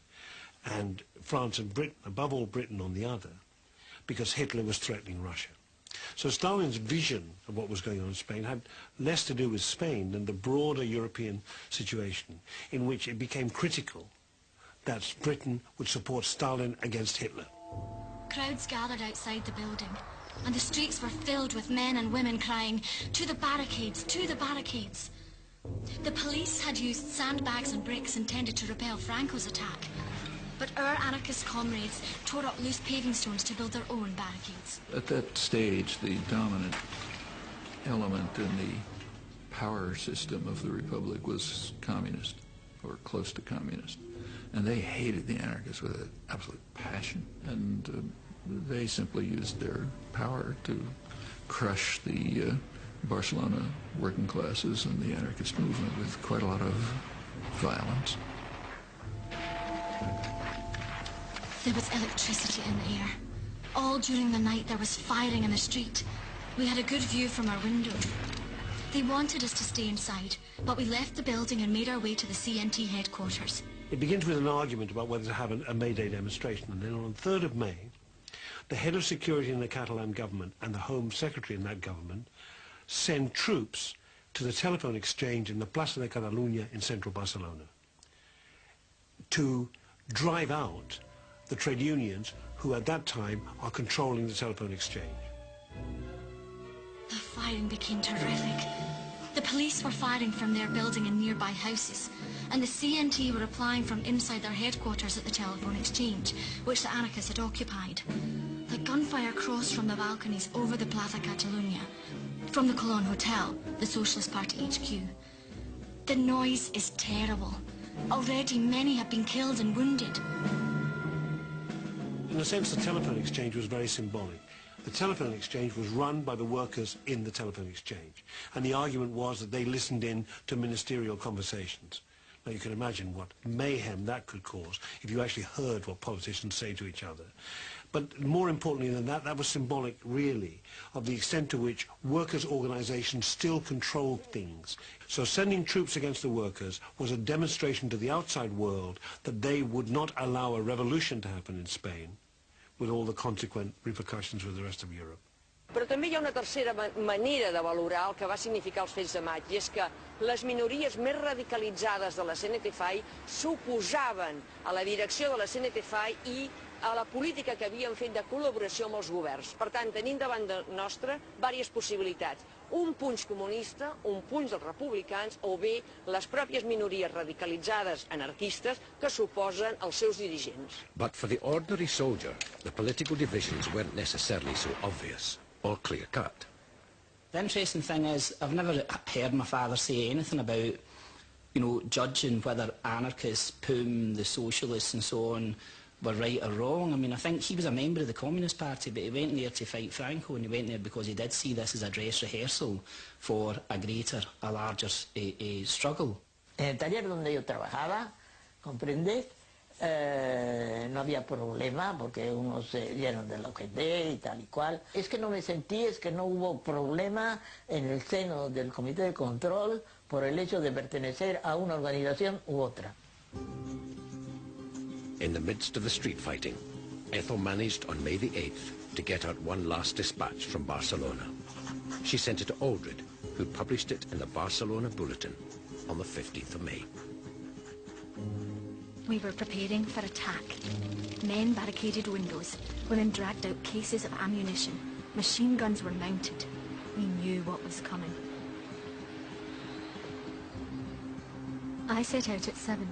S3: and France and Britain, above all Britain, on the other, because Hitler was threatening Russia. So Stalin's vision of what was going on in Spain had less to do with Spain than the broader European situation, in which it became critical that Britain would support Stalin against Hitler.
S1: Crowds gathered outside the building, and the streets were filled with men and women crying, "To the barricades! To the barricades!" The police had used sandbags and bricks intended to repel Franco's attack, but our anarchist comrades tore up loose paving stones to build their own barricades.
S4: At that stage, the dominant element in the power system of the Republic was communist, or close to communist. And they hated the anarchists with an absolute passion. And they simply used their power to crush the Barcelona working classes and the anarchist movement with quite a lot of violence.
S6: There was electricity in the air. All during the night there was firing in the street. We had a good view from our window. They wanted us to stay inside, but we left the building and made our way to the CNT headquarters.
S3: It begins with an argument about whether to have a May Day demonstration, and then on the 3rd of May, the head of security in the Catalan government and the Home Secretary in that government send troops to the telephone exchange in the Plaza de Catalunya in central Barcelona to drive out the trade unions who at that time are controlling the telephone exchange.
S6: The firing became terrific. The police were firing from their building and nearby houses, and the CNT were replying from inside their headquarters at the telephone exchange, which the anarchists had occupied. The gunfire crossed from the balconies over the Plaza Catalunya, from the Colón Hotel, the Socialist Party HQ. The noise is terrible. Already many have been killed and wounded.
S3: In a sense, the telephone exchange was very symbolic. The telephone exchange was run by the workers in the telephone exchange, and the argument was that they listened in to ministerial conversations. Now you can imagine what mayhem that could cause if you actually heard what politicians say to each other. But more importantly than that, that was symbolic, really, of the extent to which workers' organizations still controlled things. So sending troops against the workers was a demonstration to the outside world that they would not allow a revolution to happen in Spain, with all the consequent repercussions with the rest of Europe.
S16: Però també hi ha una tercera manera de valorar el que va significar els fets de maig, i és que les minories més radicalitzades de la CNT-FAI s'oposaven a la direcció de la CNT-FAI i a la política que havien fet de col·laboració amb els governs. Per tant, tenim davant de nostra diverses possibilitats. Un punx comunista, un punx dels republicans, o bé les pròpies minories radicalitzades anarquistes que s'oposen als seus dirigents.
S2: But for the ordinary soldier, the political divisions weren't necessarily so obvious or clear-cut.
S13: The interesting thing is, I've never heard my father say anything about, judging whether anarchists, POUM, the socialists and so on, were right or wrong. I mean, I think he was a member of the Communist Party, but he went there to fight Franco, and he went there because he did see this as a dress rehearsal for a larger struggle.
S5: En el taller donde yo trabajaba, ¿comprendes? No había problema porque unos se dieron de la OGT y tal y cual. Es que no me sentí, es que no hubo problema en el seno del Comité de Control por el hecho de pertenecer a una organización u otra.
S2: In the midst of the street fighting, Ethel managed on May the 8th to get out one last dispatch from Barcelona. She sent it to Aldred, who published it in the Barcelona Bulletin on the 15th of May.
S1: We were preparing for attack. Men barricaded windows. Women dragged out cases of ammunition. Machine guns were mounted. We knew what was coming. I set out at 7.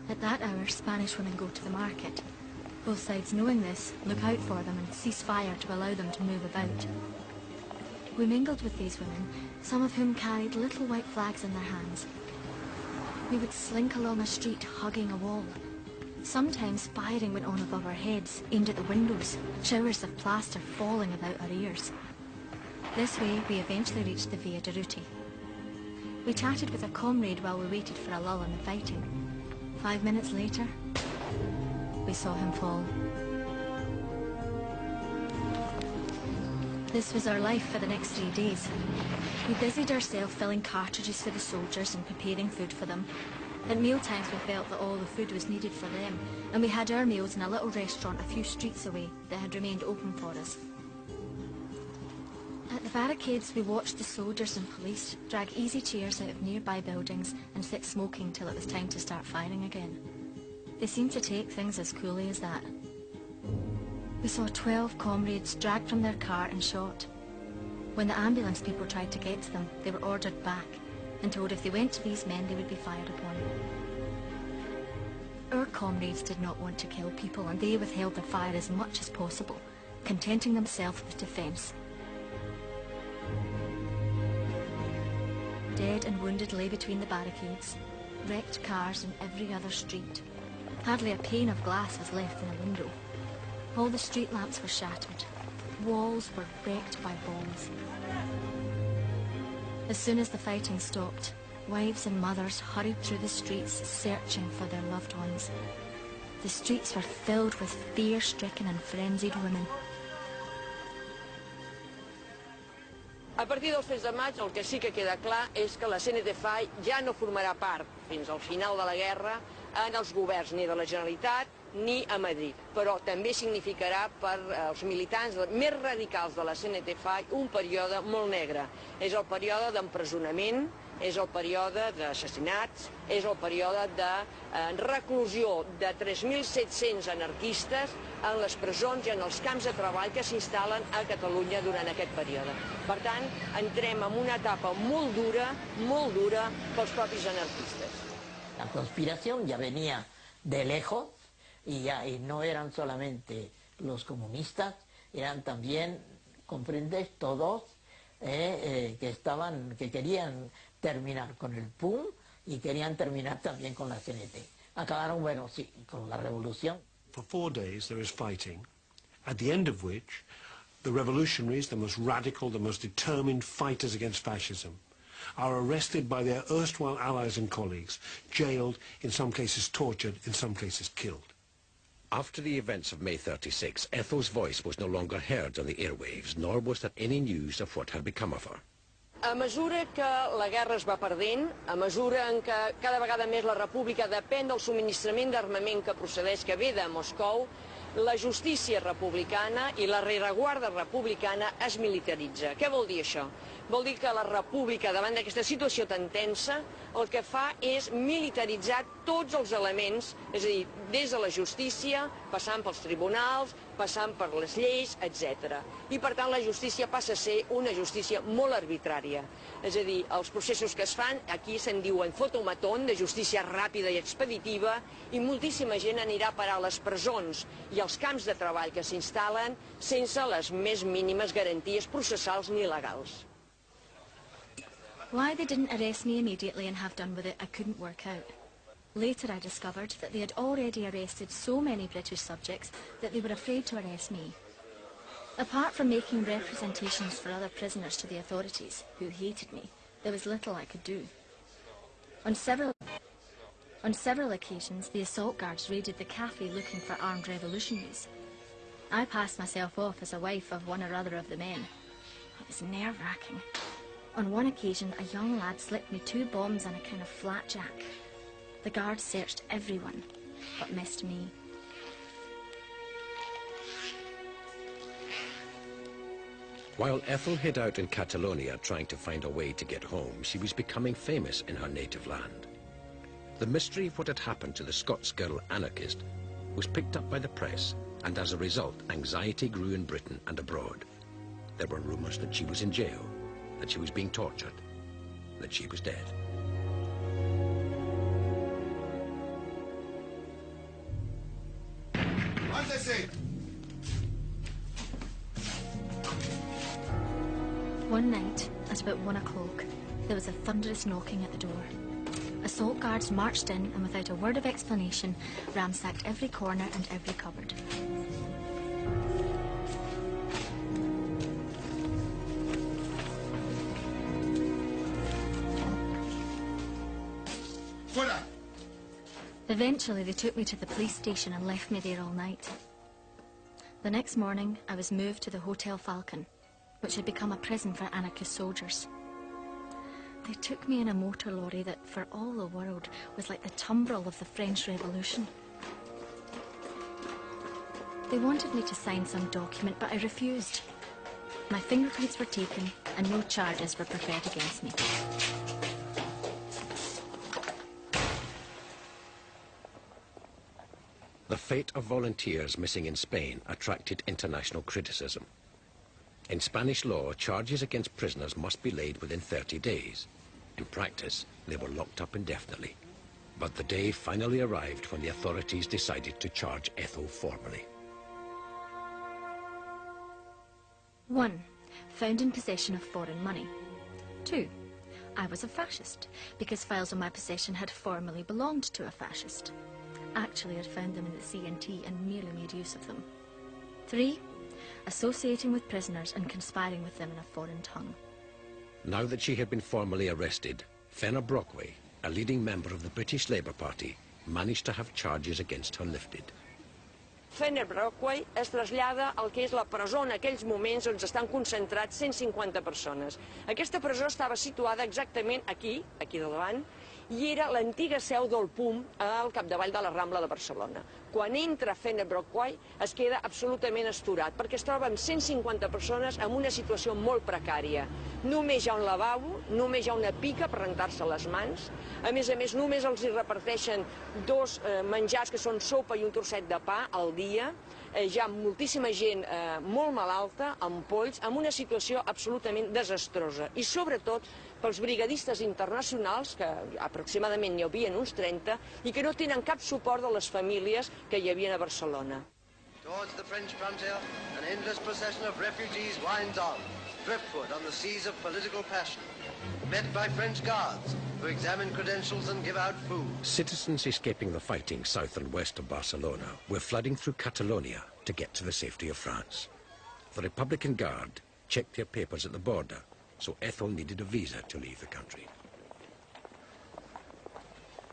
S1: At that hour, Spanish women go to the market. Both sides, knowing this, look out for them and cease fire to allow them to move about. We mingled with these women, some of whom carried little white flags in their hands. We would slink along a street, hugging a wall. Sometimes firing went on above our heads, aimed at the windows, showers of plaster falling about our ears. This way, we eventually reached the Via Durruti. We chatted with a comrade while we waited for a lull in the fighting. 5 minutes later, we saw him fall. This was our life for the next 3 days. We busied ourselves filling cartridges for the soldiers and preparing food for them. At mealtimes we felt that all the food was needed for them, and we had our meals in a little restaurant a few streets away that had remained open for us. At the barricades we watched the soldiers and police drag easy chairs out of nearby buildings and sit smoking till it was time to start firing again. They seemed to take things as coolly as that. We saw 12 comrades dragged from their car and shot. When the ambulance people tried to get to them, they were ordered back and told if they went to these men they would be fired upon. Our comrades did not want to kill people, and they withheld their fire as much as possible, contenting themselves with defence. Dead and wounded lay between the barricades, wrecked cars in every other street. Hardly a pane of glass was left in a window. All the street lamps were shattered. Walls were wrecked by bombs. As soon as the fighting stopped, wives and mothers hurried through the streets searching for their loved ones. The streets were filled with fear-stricken and frenzied women.
S16: A partir del 6 de maig el que sí que queda clar és que la CNT-FAI ja no formarà part fins al final de la guerra en els governs ni de la Generalitat ni a Madrid, però també significarà per als militants més radicals de la CNT-FAI un període molt negre. És el període d'empresonament, és el període d'assassinats, és el període de reclusió de 3.700 anarquistes en les presons i en els camps de treball que s'instal·len a Catalunya durant aquest període. Per tant, entrem en una etapa molt dura pels propis anarquistes.
S5: La conspiración ya venía de lejos y no eran solamente los comunistas, eran también, comprendes, todos que querían terminar con el PUM y querían terminar también con la CNT. Acabaron, bueno, sí, con la revolución.
S3: For 4 days there is fighting, at the end of which the revolutionaries, the most radical, the most determined fighters against fascism, are arrested by their erstwhile allies and colleagues, jailed, in some cases tortured, in some cases killed.
S2: After the events of May 36, Ethel's voice was no longer heard on the airwaves, nor was there any news of what had become of her.
S16: A mesura que la guerra es va perdent, a mesura en què cada vegada més la república depèn del subministrament d'armament que procedeix, que ve de Moscou, la justícia republicana i la rereguarda republicana es militaritza. Què vol dir això? Vol dir que la república, davant d'aquesta situació tan tensa, el que fa és militaritzar tots els elements, és a dir, des de la justícia, passant pels tribunals, passant per les lleis, etc. I per tant la justícia passa a ser una justícia molt arbitrària. És a dir, els processos que es fan, aquí se'n diuen fotomatón, de justícia ràpida i expeditiva, i moltíssima gent anirà a parar a les presons i als camps de treball que s'instal·len sense les més mínimes garanties processals ni legals.
S1: Why they didn't arrest me immediately and have done with it, I couldn't work out. Later I discovered that they had already arrested so many British subjects that they were afraid to arrest me. Apart from making representations for other prisoners to the authorities, who hated me, there was little I could do. On several occasions, the assault guards raided the cafe looking for armed revolutionaries. I passed myself off as a wife of one or other of the men. It was nerve-wracking. On one occasion, a young lad slipped me 2 bombs and a kind of flapjack. The guards searched everyone, but missed me.
S2: While Ethel hid out in Catalonia trying to find a way to get home, she was becoming famous in her native land. The mystery of what had happened to the Scots girl anarchist was picked up by the press, and as a result, anxiety grew in Britain and abroad. There were rumours that she was in jail, that she was being tortured, that she was dead.
S1: One night, at about 1 o'clock, there was a thunderous knocking at the door. Assault guards marched in and without a word of explanation, ransacked every corner and every cupboard. Eventually, they took me to the police station and left me there all night. The next morning, I was moved to the Hotel Falcon, which had become a prison for anarchist soldiers. They took me in a motor lorry that, for all the world, was like the tumbril of the French Revolution. They wanted me to sign some document, but I refused. My fingerprints were taken, and no charges were preferred against me.
S2: The fate of volunteers missing in Spain attracted international criticism. In Spanish law, charges against prisoners must be laid within 30 days. In practice, they were locked up indefinitely. But the day finally arrived when the authorities decided to charge Ethel formally.
S1: 1. Found in possession of foreign money. 2. I was a fascist, because files in my possession had formerly belonged to a fascist. Actually, I'd found them in the CNT and merely made use of them. 3. Associating with prisoners and conspiring with them in a foreign tongue.
S2: Now that she had been formally arrested, Fenner Brockway, a leading member of the British Labour Party, managed to have charges against her lifted.
S16: Fenner Brockway es trasllada al que és la presó en aquells moments on estan concentrats 150 persones. Aquesta presó estava situada exactament aquí davant, i era l'antiga seu del PUM al capdavall de la Rambla de Barcelona. Quan entra Fenner Brockway es queda absolutament astorat, perquè es troba amb 150 persones en una situació molt precària. Només hi ha un lavabo, només hi ha una pica per rentar-se les mans, a més, només els hi reparteixen dos menjars que són sopa i un trosset de pa al dia. Hi ha moltíssima gent molt malalta, amb polls, amb una situació absolutament desastrosa. I sobretot pels brigadistes internacionals, que aproximadament n'hi havia uns 30, i que no tenen cap suport de les famílies que hi havia a Barcelona.
S17: Towards the French frontier, an endless procession of refugees winds on, driftwood on the seas of political passion, met by French guards who examine credentials and give out food.
S2: Citizens escaping the fighting south and west of Barcelona were flooding through Catalonia to get to the safety of France. The Republican Guard checked their papers at the border, so Ethel needed a visa to leave the country.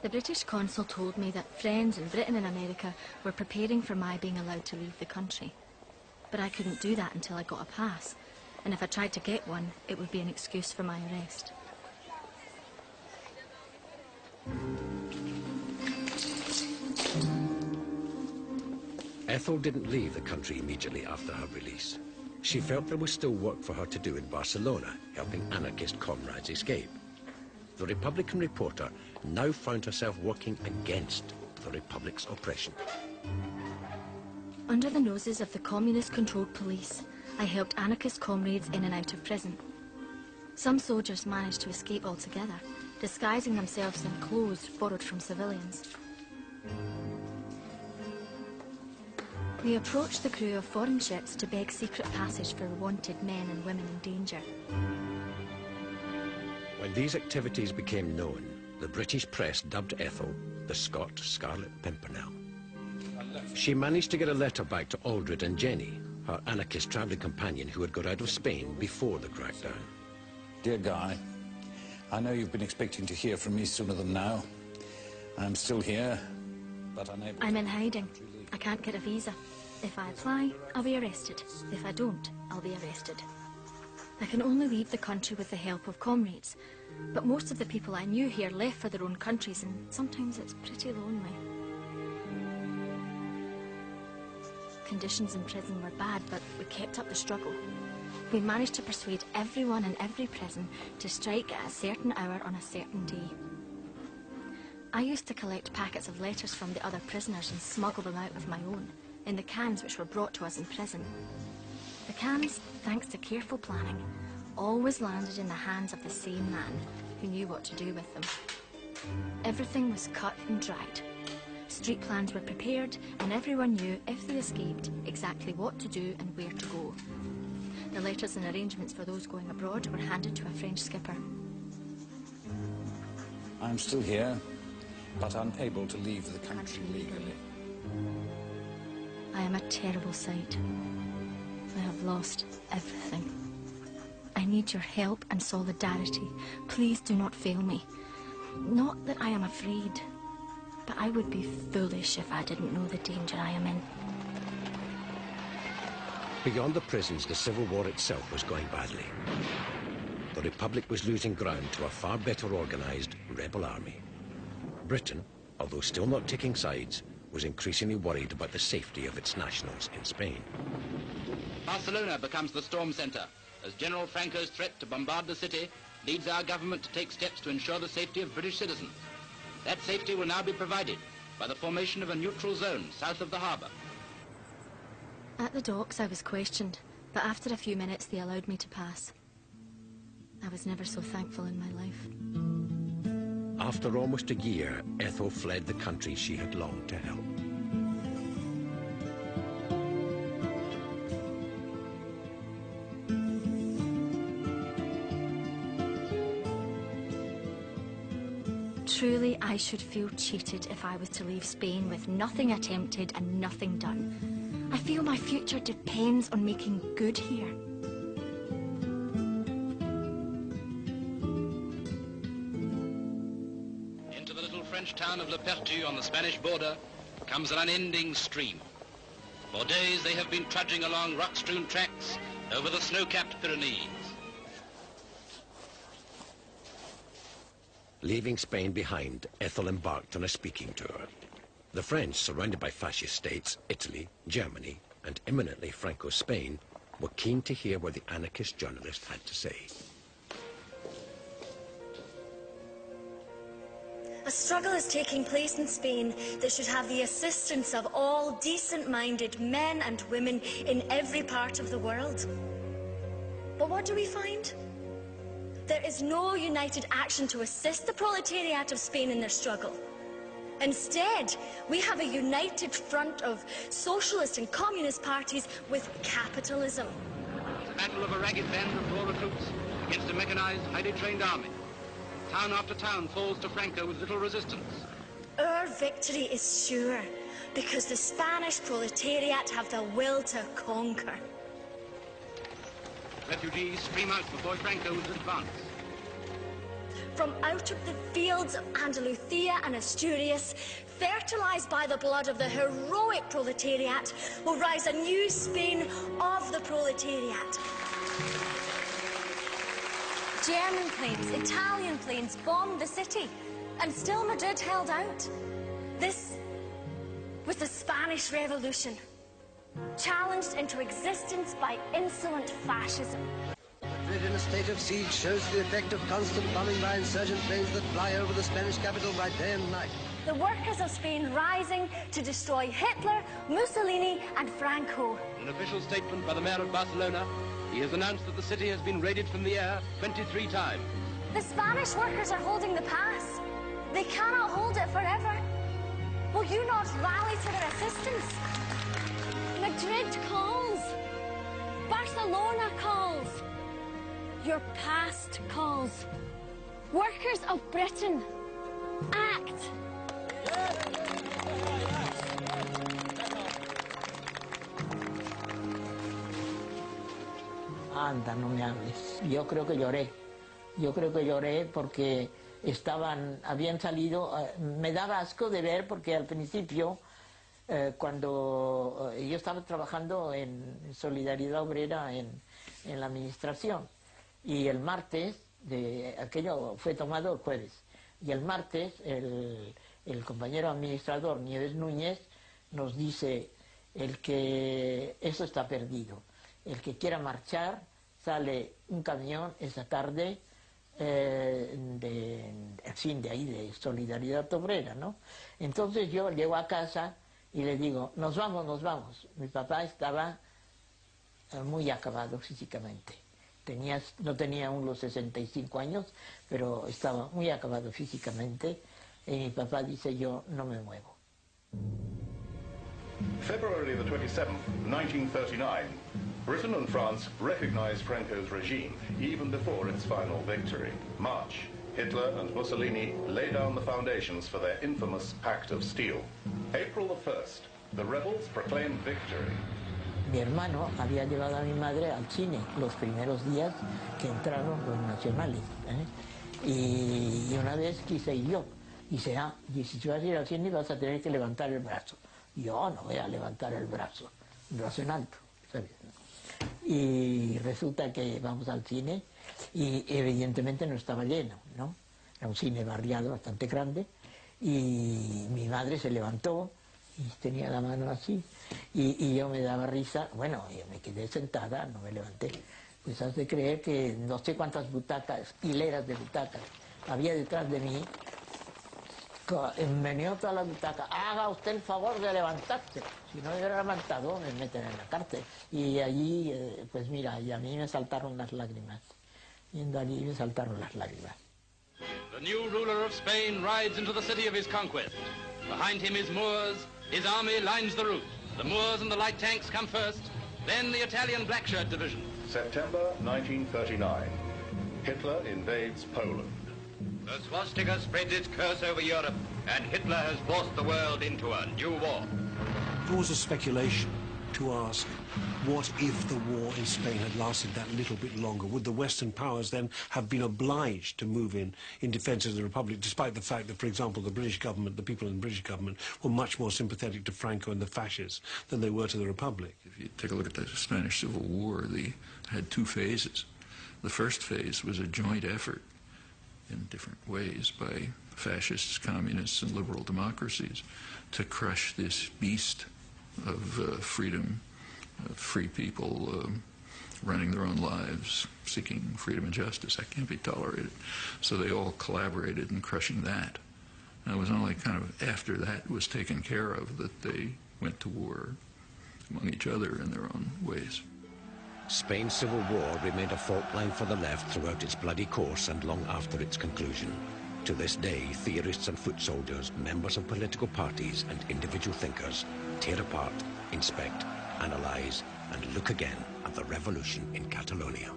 S1: The British consul told me that friends in Britain and America were preparing for my being allowed to leave the country. But I couldn't do that until I got a pass, and if I tried to get one, it would be an excuse for my arrest.
S2: Ethel didn't leave the country immediately after her release. She felt there was still work for her to do in Barcelona, helping anarchist comrades escape. The Republican reporter now found herself working against the Republic's oppression.
S1: Under the noses of the communist-controlled police, I helped anarchist comrades in and out of prison. Some soldiers managed to escape altogether, disguising themselves in clothes borrowed from civilians. We approached the crew of foreign ships to beg secret passage for wanted men and women in danger.
S2: When these activities became known, the British press dubbed Ethel the Scot Scarlet Pimpernel. She managed to get a letter back to Aldred and Jenny, her anarchist travelling companion who had got out of Spain before the crackdown.
S11: Dear Guy, I know you've been expecting to hear from me sooner than now. I'm still here, but unable.
S1: I'm in hiding. I can't get a visa. If I apply, I'll be arrested. If I don't, I'll be arrested. I can only leave the country with the help of comrades, but most of the people I knew here left for their own countries, and sometimes it's pretty lonely. Conditions in prison were bad, but we kept up the struggle. We managed to persuade everyone in every prison to strike at a certain hour on a certain day. I used to collect packets of letters from the other prisoners and smuggle them out with my own, in the cans which were brought to us in prison. The cans, thanks to careful planning, always landed in the hands of the same man, who knew what to do with them. Everything was cut and dried. Street plans were prepared, and everyone knew, if they escaped, exactly what to do and where to go. The letters and arrangements for those going abroad were handed to a French skipper.
S11: I'm still here, but unable to leave the country legally.
S1: I am a terrible sight. I have lost everything. I need your help and solidarity. Please do not fail me. Not that I am afraid, but I would be foolish if I didn't know the danger I am in.
S2: Beyond the prisons, the Civil War itself was going badly. The Republic was losing ground to a far better organised rebel army. Britain, although still not taking sides, was increasingly worried about the safety of its nationals in Spain.
S14: Barcelona becomes the storm centre, as General Franco's threat to bombard the city leads our government to take steps to ensure the safety of British citizens. That safety will now be provided by the formation of a neutral zone south of the harbour.
S1: At the docks I was questioned, but after a few minutes they allowed me to pass. I was never so thankful in my life.
S2: After almost a year, Ethel fled the country she had longed to help.
S1: Truly, I should feel cheated if I was to leave Spain with nothing attempted and nothing done. I feel my future depends on making good here.
S14: town of Le Pertu on the Spanish border comes an unending stream. For days they have been trudging along rock-strewn tracks over the snow-capped Pyrenees.
S2: Leaving Spain behind, Ethel embarked on a speaking tour. The French, surrounded by fascist states, Italy, Germany, and imminently Franco-Spain, were keen to hear what the anarchist journalist had to say.
S6: A struggle is taking place in Spain that should have the assistance of all decent-minded men and women in every part of the world. But what do we find? There is no united action to assist the proletariat of Spain in their struggle. Instead, we have a united front of socialist and communist parties with capitalism.
S14: It's a battle of a ragged band of raw recruits against a mechanized, highly trained army. Town after town falls to Franco with little resistance.
S6: Our victory is sure, because the Spanish proletariat have the will to conquer.
S14: Refugees stream out before Franco's advance.
S6: From out of the fields of Andalusia and Asturias, fertilized by the blood of the heroic proletariat, will rise a new Spain of the proletariat. German planes, Italian planes bombed the city, and still Madrid held out. This was the Spanish Revolution, challenged into existence by insolent fascism.
S17: Madrid in a state of siege shows the effect of constant bombing by insurgent planes that fly over the Spanish capital by day and night.
S6: The workers of Spain rising to destroy Hitler, Mussolini and Franco.
S14: In an official statement by the mayor of Barcelona, he has announced that the city has been raided from the air 23 times.
S6: The Spanish workers are holding the pass. They cannot hold it forever. Will you not rally to their assistance? Madrid calls. Barcelona calls. Your past calls. Workers of Britain, act.
S5: Anda, no me hables. Yo creo que lloré. Yo creo que lloré porque habían salido, me daba asco de ver porque al principio, cuando yo estaba trabajando en Solidaridad Obrera en la administración, y el martes, aquello fue tomado el jueves, y el martes el compañero administrador Nieves Núñez nos dice, eso está perdido. El que quiera marchar, sale un camión esa tarde de ahí, de Solidaridad Obrera, ¿no? Entonces yo llego a casa y le digo, nos vamos, nos vamos. Mi papá estaba muy acabado físicamente. No tenía aún los 65 años, pero estaba muy acabado físicamente. Y mi papá dice, yo no me muevo.
S8: February the 27th, 1939. Britain and France recognized Franco's regime even before its final victory. March, Hitler and Mussolini lay down the foundations for their infamous Pact of Steel. April the 1st, the rebels proclaimed victory.
S5: Mi hermano había llevado a mi madre al cine los primeros días que entraron los nacionales, y una vez quise ir yo. Dice, y si vas a ir al cine vas a tener que levantar el brazo. Yo no voy a levantar el brazo en alto, ¿sabes? Y resulta que vamos al cine y evidentemente no estaba lleno, ¿no? Era un cine barriado bastante grande y mi madre se levantó y tenía la mano así y yo me daba risa. Bueno, yo me quedé sentada, no me levanté. Pues has de creer que no sé cuántas butacas, hileras de butacas había detrás de mí. Venía toda la butaca, haga usted el favor de levantarse. Si no hubiera levantado, me meten en la cárcel. Y allí, pues mira, y a mí me saltaron las lágrimas. Yendo allí me saltaron las lágrimas.
S14: The new ruler of Spain rides into the city of his conquest. Behind him is Moors. His army lines the route. The Moors and the light tanks come first, then the Italian Black Shirt Division.
S8: September 1939. Hitler invades Poland.
S12: The swastika spreads its curse over Europe, and Hitler has forced the world into a new war.
S3: There was a speculation to ask, what if the war in Spain had lasted that little bit longer? Would the Western powers then have been obliged to move in defence of the Republic, despite the fact that, for example, the British government, the people in the British government, were much more sympathetic to Franco and the fascists than they were to the Republic?
S4: If you take a look at the Spanish Civil War, they had two phases. The first phase was a joint effort in different ways by fascists, communists, and liberal democracies to crush this beast of freedom, free people running their own lives, seeking freedom and justice. That can't be tolerated. So they all collaborated in crushing that. And it was only kind of after that was taken care of that they went to war among each other in their own ways.
S2: Spain's civil war remained a fault line for the left throughout its bloody course and long after its conclusion. To this day, theorists and foot soldiers, members of political parties and individual thinkers tear apart, inspect, analyse and look again at the revolution in Catalonia.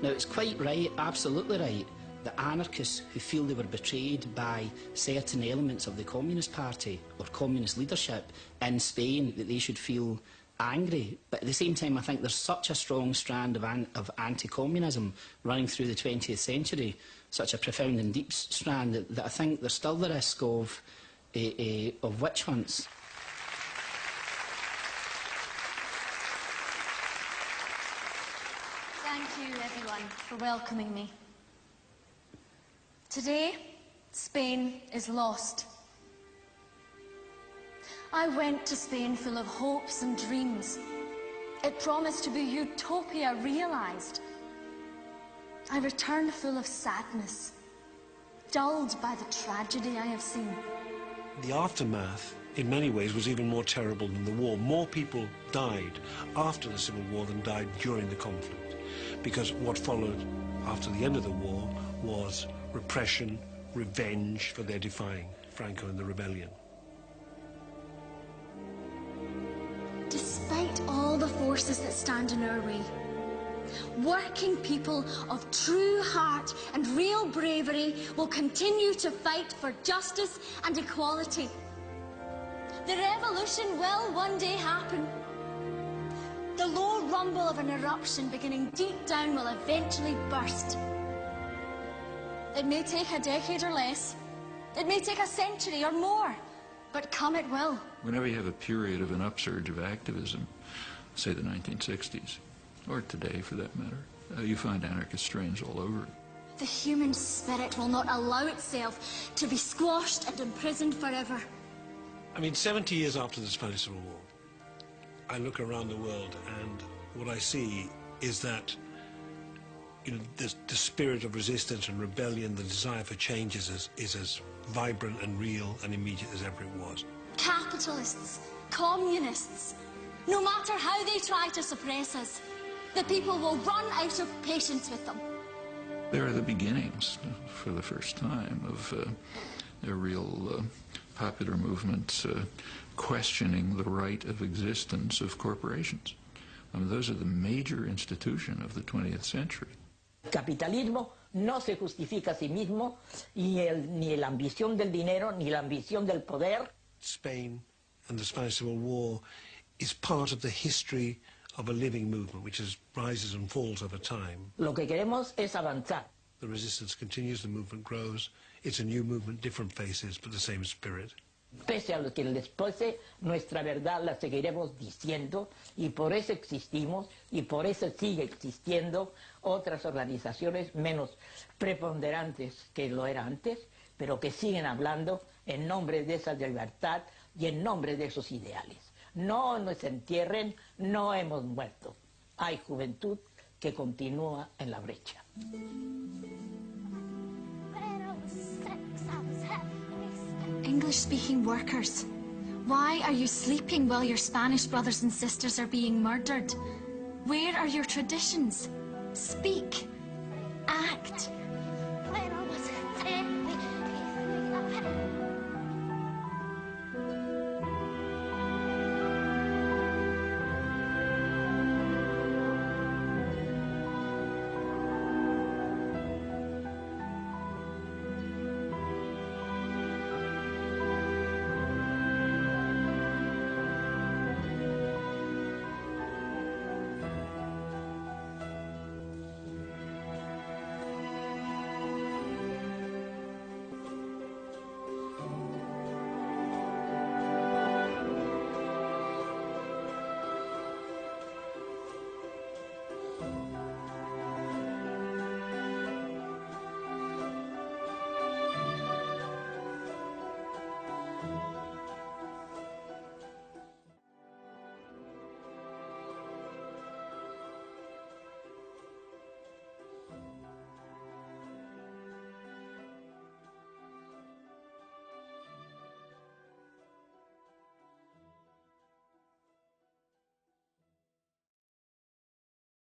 S13: Now, it's quite right, absolutely right, that anarchists who feel they were betrayed by certain elements of the Communist Party or communist leadership in Spain, that they should feel angry. But at the same time, I think there's such a strong strand of anti-communism running through the 20th century, such a profound and deep strand, that I think there's still the risk of witch hunts.
S6: Thank you, everyone, for welcoming me. Today, Spain is lost. I went to Spain full of hopes and dreams. It promised to be utopia realised. I returned full of sadness, dulled by the tragedy I have seen.
S3: The aftermath, in many ways, was even more terrible than the war. More people died after the Civil War than died during the conflict, because what followed after the end of the war was repression, revenge for their defying Franco and the rebellion.
S6: Despite all the forces that stand in our way, working people of true heart and real bravery will continue to fight for justice and equality. The revolution will one day happen. The low rumble of an eruption beginning deep down will eventually burst. It may take a decade or less. It may take a century or more. But come it will.
S4: Whenever you have a period of an upsurge of activism, say the 1960s, or today for that matter, you find anarchist strains all over it.
S6: The human spirit will not allow itself to be squashed and imprisoned forever.
S3: I mean, 70 years after the Spanish Civil War, I look around the world and what I see is that, you know, the spirit of resistance and rebellion, the desire for change is as vibrant and real and immediate as ever it was.
S6: Capitalists, communists, no matter how they try to suppress us, the people will run out of patience with them.
S4: There are the beginnings, for the first time, of a real popular movement questioning the right of existence of corporations. I mean, those are the major institution of the 20th century.
S5: Capitalismo no se justifica a sí mismo, ni la ambición del dinero, ni la ambición del poder.
S3: Spain and the Spanish Civil War is part of the history of a living movement which rises and falls over time.
S5: Lo que queremos es avanzar.
S3: The resistance continues, the movement grows. It's a new movement, different faces, but the same spirit.
S5: Pese a lo que les pese, nuestra verdad la seguiremos diciendo y por eso existimos y por eso sigue existiendo otras organizaciones menos preponderantes que lo era antes, pero que siguen hablando en nombre de esa libertad y en nombre de esos ideales. No nos entierren, no hemos muerto. Hay juventud que continúa en la brecha.
S6: English-speaking workers, why are you sleeping while your Spanish brothers and sisters are being murdered? Where are your traditions? Speak, act,